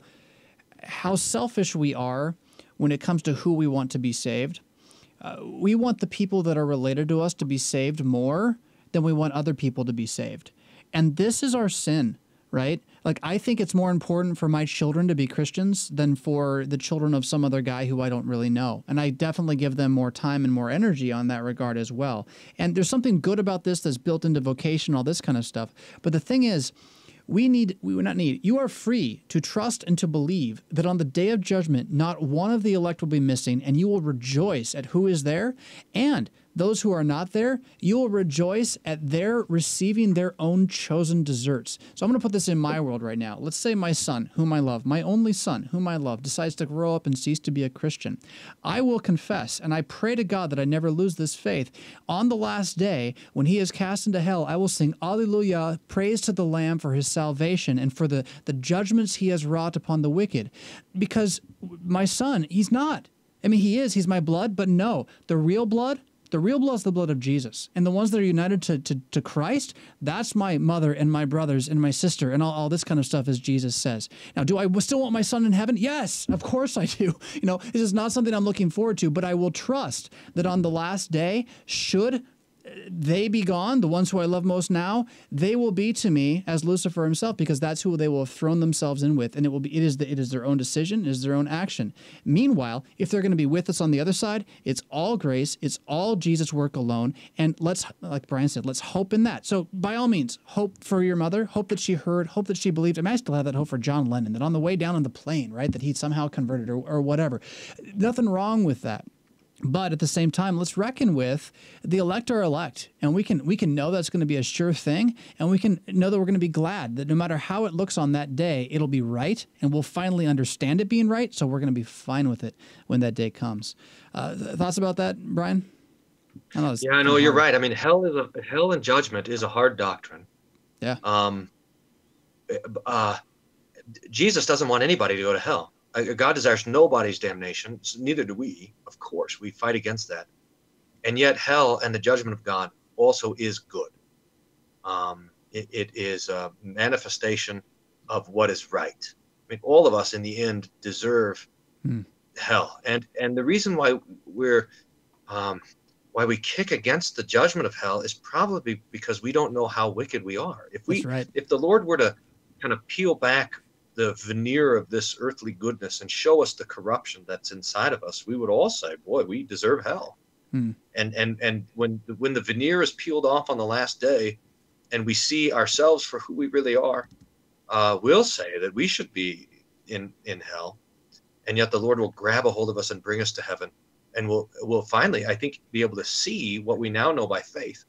A: selfish we are when it comes to who we want to be saved. We want the people that are related to us to be saved more than we want other people to be saved. And this is our sin, right? Like, I think it's more important for my children to be Christians than for the children of some other guy who I don't really know. And I definitely give them more time and more energy on that regard as well. And there's something good about this that's built into vocation, all this kind of stuff. But the thing is, you are free to trust and to believe that on the day of judgment, not one of the elect will be missing, and you will rejoice at who is there. And those who are not there, you will rejoice at their receiving their own chosen deserts. So I'm going to put this in my world right now. Let's say my son, whom I love, my only son, whom I love, decides to grow up and cease to be a Christian. I will confess, and I pray to God that I never lose this faith. On the last day, when he is cast into hell, I will sing Alleluia, praise to the Lamb for his salvation and for the judgments he has wrought upon the wicked. Because my son, he's not. I mean, he's my blood, but no, the real blood is the blood of Jesus. And the ones that are united to Christ, that's my mother and my brothers and my sister and all this kind of stuff, as Jesus says. Now, do I still want my son in heaven? Yes, of course I do. This is not something I'm looking forward to, but I will trust that on the last day, should they be gone, the ones who I love most now, they will be to me as Lucifer himself, because that's who they will have thrown themselves in with, and it is their own decision, it is their own action. Meanwhile, if they're going to be with us on the other side, it's all grace, it's all Jesus' work alone, and let's, like Bryan said, let's hope in that. So by all means, hope for your mother, hope that she heard, hope that she believed. I mean, I still have that hope for John Lennon, that on the way down on the plane, right, that he'd somehow converted or whatever. Nothing wrong with that. But at the same time, let's reckon with the elect are elect, and we can know that's going to be a sure thing, and we can know that we're going to be glad that no matter how it looks on that day, it'll be right, and we'll finally understand it being right, so we're going to be fine with it when that day comes. Thoughts about that, Bryan?
N: I know you're right. I mean, hell and judgment is a hard doctrine.
A: Yeah.
N: Jesus doesn't want anybody to go to hell. God desires nobody's damnation. Neither do we, of course. We fight against that. And yet hell and the judgment of God also is good. It is a manifestation of what is right. I mean, all of us in the end deserve hell. And the reason why we kick against the judgment of hell is probably because we don't know how wicked we are. If the Lord were to kind of peel back the veneer of this earthly goodness and show us the corruption that's inside of us, we would all say, boy, we deserve hell. And when the veneer is peeled off on the last day and we see ourselves for who we really are, we'll say that we should be in hell. And yet the Lord will grab a hold of us and bring us to heaven. And we'll finally, I think, be able to see what we now know by faith,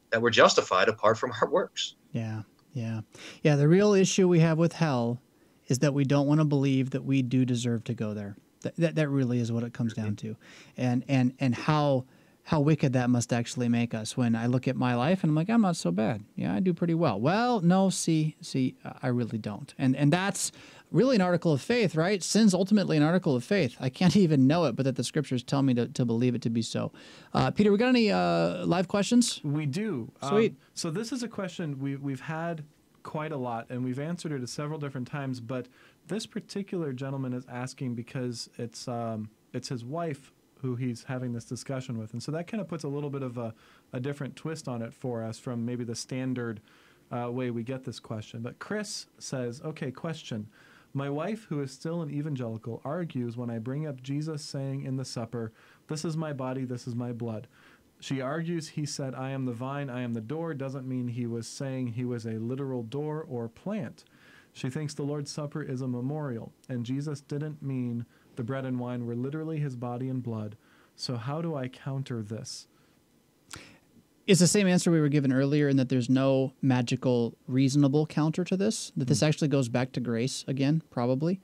N: that we're justified apart from our works.
A: Yeah. The real issue we have with hell is that we don't want to believe that we do deserve to go there. That really is what it comes down to, and how wicked that must actually make us. When I look at my life and I'm like, I'm not so bad. Yeah, I do pretty well. Well, no, see, I really don't. And that's really an article of faith, right? Sin's ultimately an article of faith. I can't even know it, but that the scriptures tell me to believe it to be so. Peter, we got any live questions?
B: We do.
A: Sweet.
B: So this is a question we've had quite a lot, and we've answered it several different times, but this particular gentleman is asking because it's his wife who he's having this discussion with. And so that kind of puts a little bit of a different twist on it for us from maybe the standard way we get this question. But Chris says, okay, question. My wife, who is still an evangelical, argues when I bring up Jesus saying in the supper, "This is my body, this is my blood." She argues he said, "I am the vine, I am the door," doesn't mean he was saying he was a literal door or plant. She thinks the Lord's Supper is a memorial, and Jesus didn't mean the bread and wine were literally his body and blood. So how do I counter this?
A: It's the same answer we were given earlier, in that there's no magical, reasonable counter to this. That this actually goes back to grace again, probably.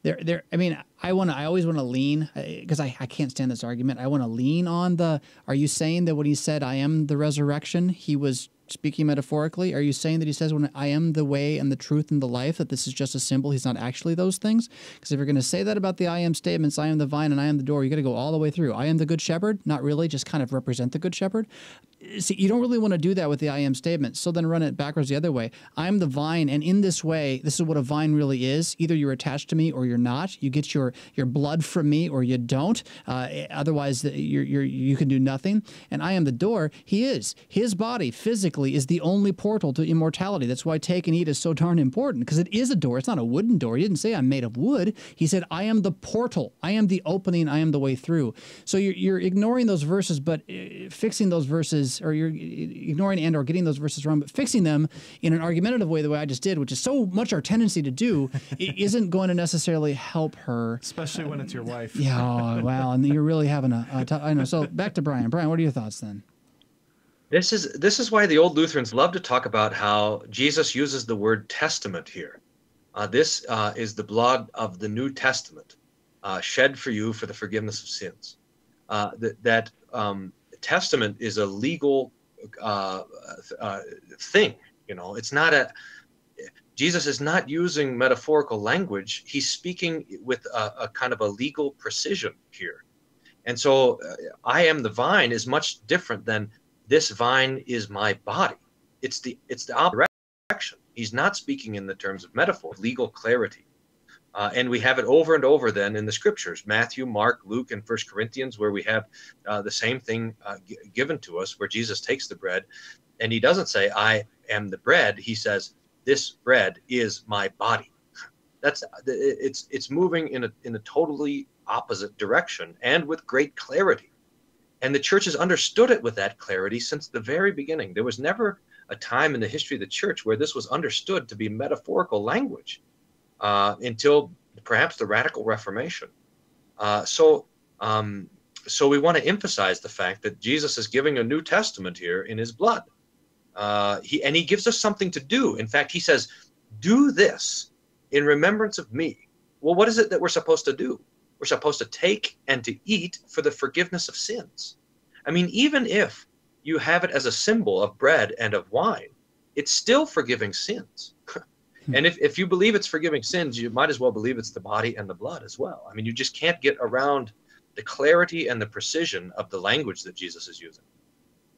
A: I mean, I always want to lean, because I can't stand this argument. I want to lean on are you saying that when he said, "I am the resurrection," he was speaking metaphorically? Are you saying that he says, "When I am the way and the truth and the life," that this is just a symbol, he's not actually those things? Because if you're going to say that about the I am statements, "I am the vine and I am the door," you got to go all the way through. I am the good shepherd, not really, just kind of represent the good shepherd. See, you don't really want to do that with the I am statement. So then run it backwards the other way. I am the vine, and in this way, this is what a vine really is. Either you're attached to me or you're not. You get your blood from me or you don't. Otherwise, you can do nothing. And I am the door. He is. His body physically is the only portal to immortality. That's why take and eat is so darn important, because it is a door. It's not a wooden door. He didn't say I'm made of wood. He said I am the portal. I am the opening. I am the way through. So you're ignoring those verses, but fixing those verses, or you're ignoring and or getting those verses wrong, but fixing them in an argumentative way, the way I just did, which is so much our tendency to do, isn't going to necessarily help her.
B: Especially when it's your wife.
A: Yeah, well, and you're really having I know. So back to Bryan. Bryan, what are your thoughts then?
N: This is why the old Lutherans love to talk about how Jesus uses the word testament here. This is the blood of the New Testament, shed for you for the forgiveness of sins. That testament is a legal thing. You know, it's not Jesus is not using metaphorical language. He's speaking with a kind of a legal precision here. And so I am the vine is much different than this vine is my body. It's the opposite direction. He's not speaking in the terms of metaphor, legal clarity. And we have it over and over then in the scriptures, Matthew, Mark, Luke, and 1 Corinthians, where we have the same thing given to us, where Jesus takes the bread and he doesn't say, "I am the bread." He says, "This bread is my body." It's moving in a totally opposite direction and with great clarity. And the church has understood it with that clarity since the very beginning. There was never a time in the history of the church where this was understood to be metaphorical language. Until perhaps the Radical Reformation. So we want to emphasize the fact that Jesus is giving a New Testament here in his blood. He gives us something to do. In fact, he says, "Do this in remembrance of me." Well, what is it that we're supposed to do? We're supposed to take and to eat for the forgiveness of sins. I mean, even if you have it as a symbol of bread and of wine, it's still forgiving sins. And if you believe it's forgiving sins, you might as well believe it's the body and the blood as well. I mean, you just can't get around the clarity and the precision of the language that Jesus is using.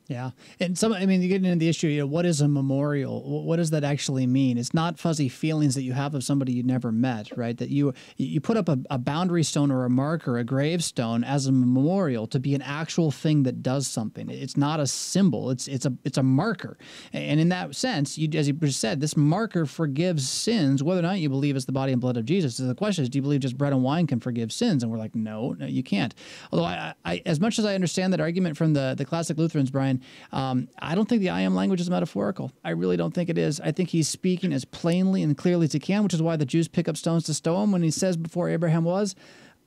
A: Yeah. And you get into the issue, what is a memorial? What does that actually mean? It's not fuzzy feelings that you have of somebody you never met, right? That you put up a boundary stone or a marker, a gravestone, as a memorial to be an actual thing that does something. It's not a symbol. It's a marker. And in that sense, as you just said, this marker forgives sins, whether or not you believe it's the body and blood of Jesus. So the question is, do you believe just bread and wine can forgive sins? And we're like, no, you can't. Although I as much as I understand that argument from the classic Lutherans, Bryan, I don't think the I am language is metaphorical. I really don't think it is. I think he's speaking as plainly and clearly as he can, which is why the Jews pick up stones to stone him when he says before Abraham was,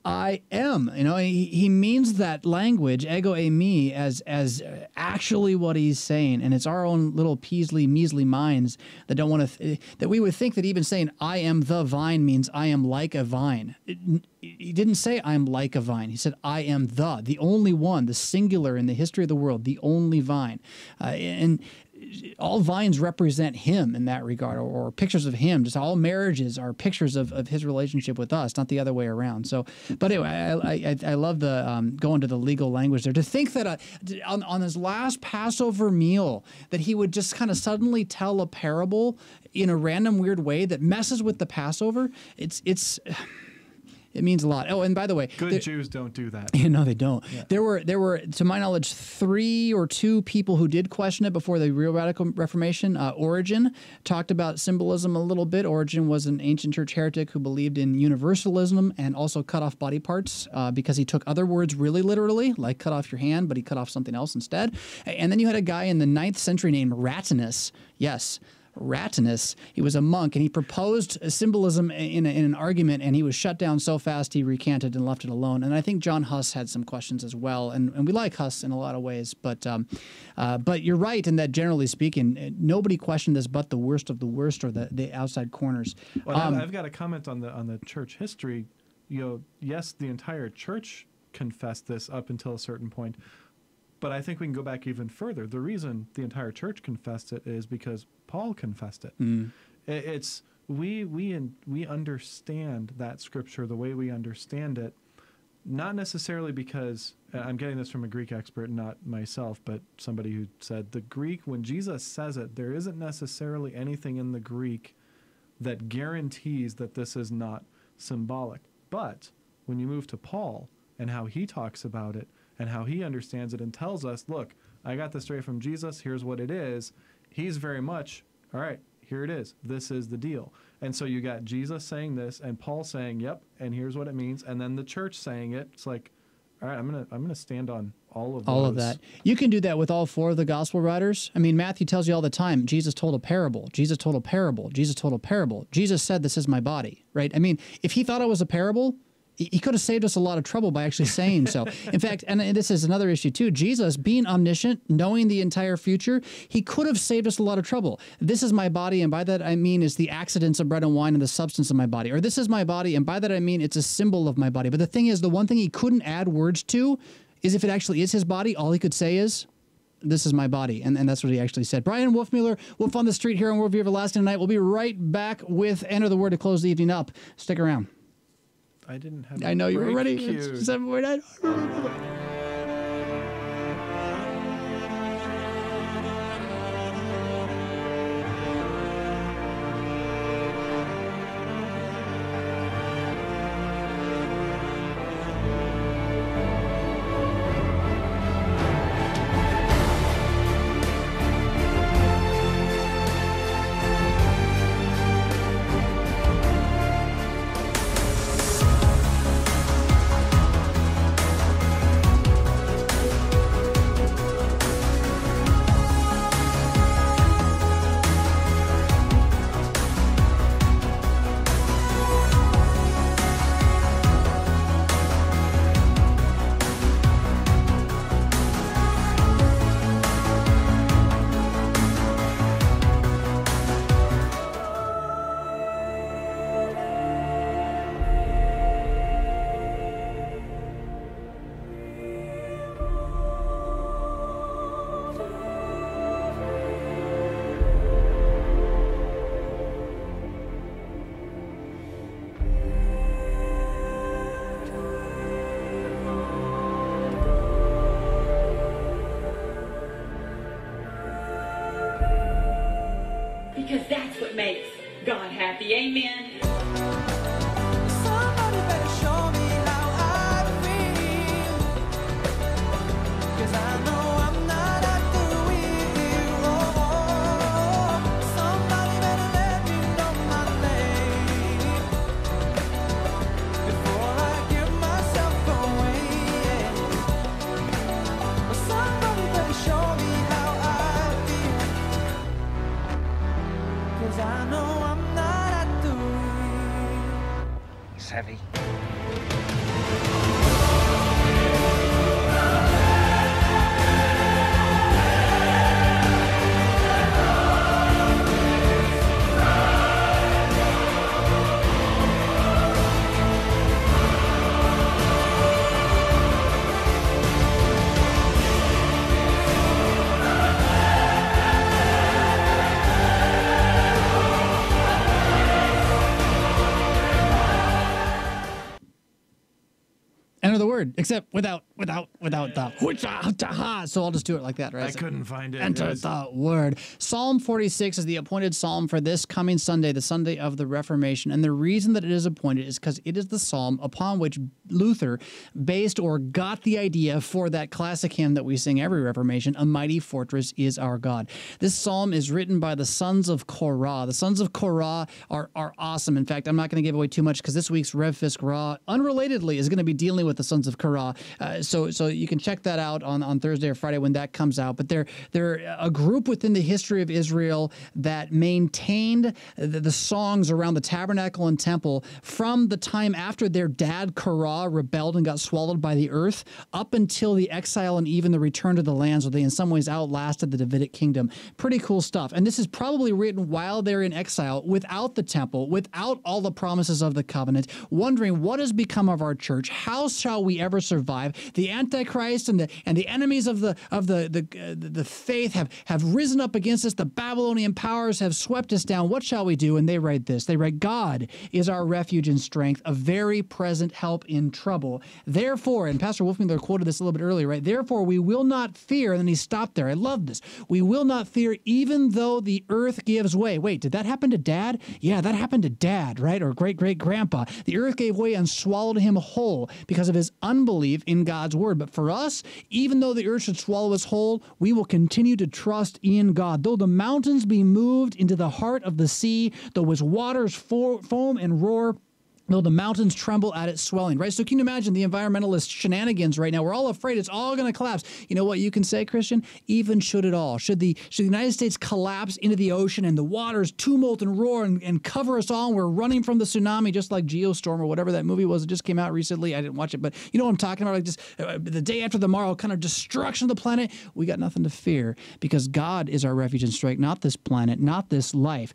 A: "I am." You know, he means that language, ego eimi, as actually what he's saying. And it's our own little measly minds that don't want to, that we would think that even saying "I am the vine" means I am like a vine. He didn't say I'm like a vine. He said I am the only one, the singular in the history of the world, the only vine. And all vines represent him in that regard, or pictures of him. Just all marriages are pictures of his relationship with us, not the other way around. So, but anyway, I love the going to the legal language there. To think that on his last Passover meal that he would just kind of suddenly tell a parable in a random weird way that messes with the Passover. It means a lot. Oh, and by the way,
B: Good Jews don't do that.
A: No, they don't. Yeah. There were, to my knowledge, 3 or 2 people who did question it before the Real Radical Reformation. Origen talked about symbolism a little bit. Origen was an ancient church heretic who believed in universalism and also cut off body parts because he took other words really literally, like cut off your hand, but he cut off something else instead. And then you had a guy in the 9th century named Ratinus. Yes. Ratinus. He was a monk, and he proposed a symbolism in an argument, and he was shut down so fast he recanted and left it alone. And I think John Huss had some questions as well, and we like Huss in a lot of ways. But you're right in that, generally speaking, nobody questioned this but the worst of the worst or the outside corners.
B: Well, I've got a comment on the church history. Yes, the entire church confessed this up until a certain point. But I think we can go back even further. The reason the entire church confessed it is because Paul confessed it. It's we understand that scripture the way we understand it, not necessarily because I'm getting this from a Greek expert, not myself, but somebody who said the Greek, when Jesus says it, there isn't necessarily anything in the Greek that guarantees that this is not symbolic. But when you move to Paul and how he talks about it, and how he understands it and tells us, look, I got this straight from Jesus, here's what it is. He's very much, all right, here it is. This is the deal. And so you got Jesus saying this and Paul saying, yep, and here's what it means. And then the church saying it. It's like, all right, I'm gonna stand on all of those.
A: All of that. You can do that with all 4 of the gospel writers. I mean, Matthew tells you all the time, Jesus told a parable. Jesus told a parable. Jesus told a parable. Jesus said, this is my body, right? I mean, if he thought it was a parable, he could have saved us a lot of trouble by actually saying so. In fact, and this is another issue too, Jesus, being omniscient, knowing the entire future, he could have saved us a lot of trouble. This is my body, and by that I mean is the accidents of bread and wine and the substance of my body. Or this is my body, and by that I mean it's a symbol of my body. But the thing is, the one thing he couldn't add words to is if it actually is his body, all he could say is, this is my body. And that's what he actually said. Bryan Wolfmueller, Wolf on the Street here on Worldview Everlasting tonight. We'll be right back with Enter the Word to close the evening up. Stick around.
B: I didn't have.
A: I know you were ready.
B: Cue.
A: 749.
O: Because that's what makes God happy. Amen.
P: Heavy.
A: word, except without the so I'll just do it like that, right?
B: I couldn't find it.
A: Enter the word. Psalm 46 is the appointed psalm for this coming Sunday, the Sunday of the Reformation. And the reason that it is appointed is because it is the psalm upon which Luther based or got the idea for that classic hymn that we sing every Reformation, A Mighty Fortress is Our God. This psalm is written by the sons of Korah. The sons of Korah are awesome. In fact, I'm not going to give away too much because this week's Revfisk Raw, unrelatedly, is going to be dealing with the sons of Korah. So you can check that out on Thursday or Friday when that comes out. But they're a group within the history of Israel that maintained the songs around the tabernacle and temple from the time after their dad Korah rebelled and got swallowed by the earth up until the exile and even the return to the land, so they in some ways outlasted the Davidic kingdom. Pretty cool stuff. And this is probably written while they're in exile, without the temple, without all the promises of the covenant, wondering what has become of our church. How shall we ever survive? The Antichrist and the enemies of the faith have risen up against us. The Babylonian powers have swept us down. What shall we do? And they write this. They write, God is our refuge and strength, a very present help in trouble. Therefore, and Pastor Wolfmueller quoted this a little bit earlier, right? Therefore, we will not fear. And then he stopped there. I love this. We will not fear even though the earth gives way. Wait, did that happen to Dad? Yeah, that happened to Dad, right? Or great-great-grandpa. The earth gave way and swallowed him whole because of his unbelief in God's word. But for us, even though the earth should swallow us whole, we will continue to trust in God. Though the mountains be moved into the heart of the sea, though its waters foam and roar, though the mountains tremble at its swelling, right? So can you imagine the environmentalist shenanigans right now? We're all afraid it's all going to collapse. You know what you can say, Christian? Even should it all. Should the United States collapse into the ocean and the waters tumult and roar and cover us all, and we're running from the tsunami just like Geostorm or whatever that movie was that just came out recently. I didn't watch it, but you know what I'm talking about? Like just the day after tomorrow, kind of destruction of the planet. We got nothing to fear because God is our refuge and strength, not this planet, not this life.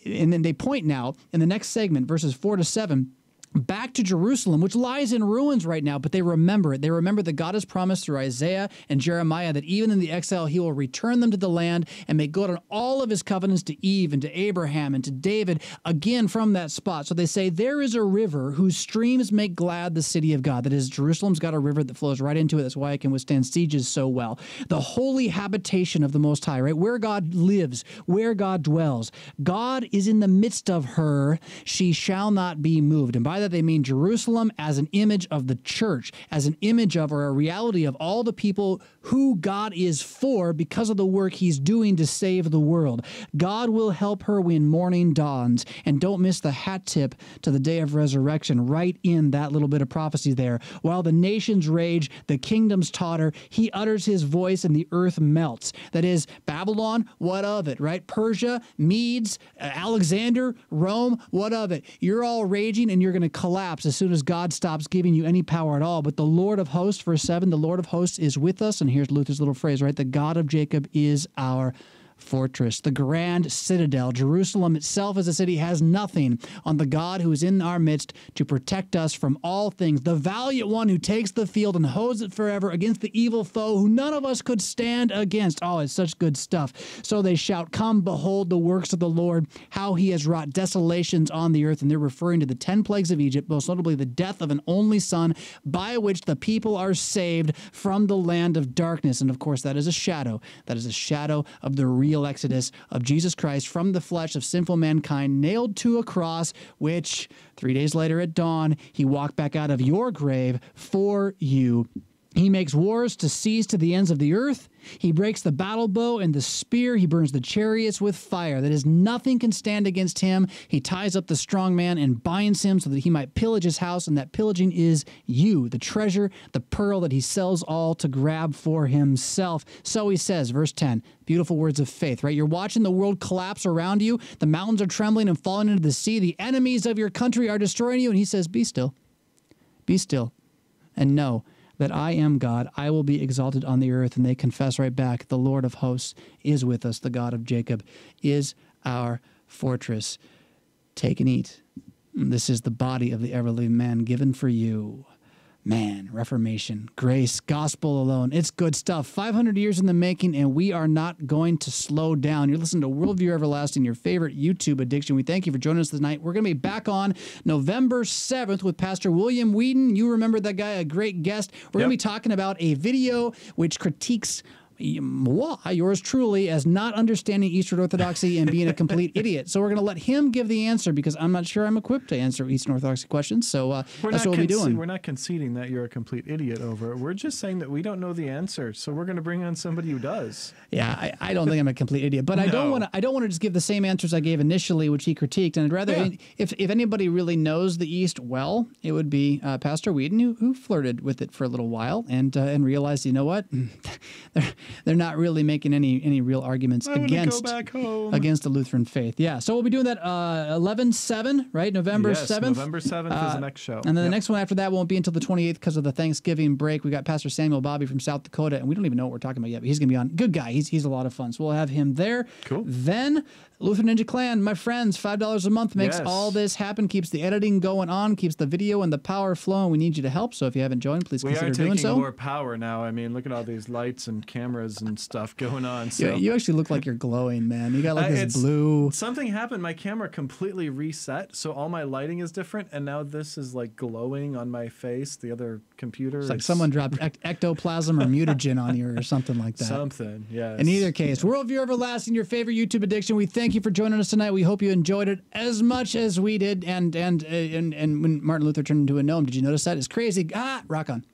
A: And then they point now in the next segment, verses 4 to 7, back to Jerusalem, which lies in ruins right now, but they remember it. They remember that God has promised through Isaiah and Jeremiah that even in the exile, he will return them to the land and make good on all of his covenants to Eve and to Abraham and to David, again from that spot. So they say, there is a river whose streams make glad the city of God. That is, Jerusalem's got a river that flows right into it. That's why it can withstand sieges so well. The holy habitation of the Most High, right? Where God lives, where God dwells. God is in the midst of her. She shall not be moved. And by that they mean Jerusalem as an image of the church, as an image of or a reality of all the people who God is for because of the work he's doing to save the world. God will help her when morning dawns. And don't miss the hat tip to the day of resurrection right in that little bit of prophecy there. While the nations rage, the kingdoms totter, he utters his voice and the earth melts. That is, Babylon, what of it, right? Persia, Medes, Alexander, Rome, what of it? You're all raging and you're going to collapse as soon as God stops giving you any power at all. But the Lord of hosts, verse 7, the Lord of hosts is with us. And here's Luther's little phrase, right? The God of Jacob is our fortress, the grand citadel. Jerusalem itself as a city has nothing on the God who is in our midst to protect us from all things, the valiant one who takes the field and holds it forever against the evil foe who none of us could stand against. Oh, it's such good stuff. So they shout, come, behold the works of the Lord, how he has wrought desolations on the earth. And they're referring to the 10 plagues of Egypt, most notably the death of an only son, by which the people are saved from the land of darkness. And of course, that is a shadow. That is a shadow of the real exodus of Jesus Christ from the flesh of sinful mankind, nailed to a cross, which 3 days later at dawn, he walked back out of your grave for you. He makes wars to cease to the ends of the earth. He breaks the battle bow and the spear. He burns the chariots with fire. That is, nothing can stand against him. He ties up the strong man and binds him so that he might pillage his house, and that pillaging is you, the treasure, the pearl that he sells all to grab for himself. So he says, verse 10, beautiful words of faith, right? You're watching the world collapse around you. The mountains are trembling and falling into the sea. The enemies of your country are destroying you. And he says, be still, and know that I am God. I will be exalted on the earth. And they confess right back, the Lord of hosts is with us. The God of Jacob is our fortress. Take and eat. This is the body of the ever-living man given for you. Man, Reformation, grace, gospel alone. It's good stuff. 500 years in the making, and we are not going to slow down. You're listening to Worldview Everlasting, your favorite YouTube addiction. We thank you for joining us tonight. We're going to be back on November 7th with Pastor William Whedon. You remember that guy, a great guest. We're going to be talking about a video which critiques yours truly as not understanding Eastern Orthodoxy and being a complete idiot. So we're going to let him give the answer because I'm not sure I'm equipped to answer Eastern Orthodoxy questions. So that's what we'll be doing.
B: We're not conceding that you're a complete idiot over it. We're just saying that we don't know the answer. So we're going to bring on somebody who does.
A: Yeah, I don't think I'm a complete idiot, but I don't want to just give the same answers I gave initially, which he critiqued. And I'd rather, if anybody really knows the East well, it would be Pastor Whedon, who flirted with it for a little while and realized, you know what, they're not really making any real arguments against the Lutheran faith. Yeah, so we'll be doing that 11/7, right? November 7th.
B: November 7th is the next show.
A: And then the next one after that won't be until the 28th because of the Thanksgiving break. We got Pastor Samuel Bobby from South Dakota, and we don't even know what we're talking about yet, but he's going to be on. Good guy. He's a lot of fun. So we'll have him there.
B: Cool.
A: Then Lutheran Ninja Clan, my friends, $5 a month makes all this happen, keeps the editing going on, keeps the video and the power flowing. We need you to help. So if you haven't joined, please consider doing so.
B: We are taking more power now. I mean, look at all these lights and cameras and stuff going on. So.
A: Yeah, you actually look like you're glowing, man. You got like this blue.
B: Something happened. My camera completely reset, so all my lighting is different, and now this is like glowing on my face. The other computer.
A: It's like someone dropped ectoplasm or mutagen on you or something like that.
B: Something, yes.
A: In either case, Worldview Everlasting, your favorite YouTube addiction. We thank you for joining us tonight. We hope you enjoyed it as much as we did. And when Martin Luther turned into a gnome, did you notice that? It's crazy. Rock on.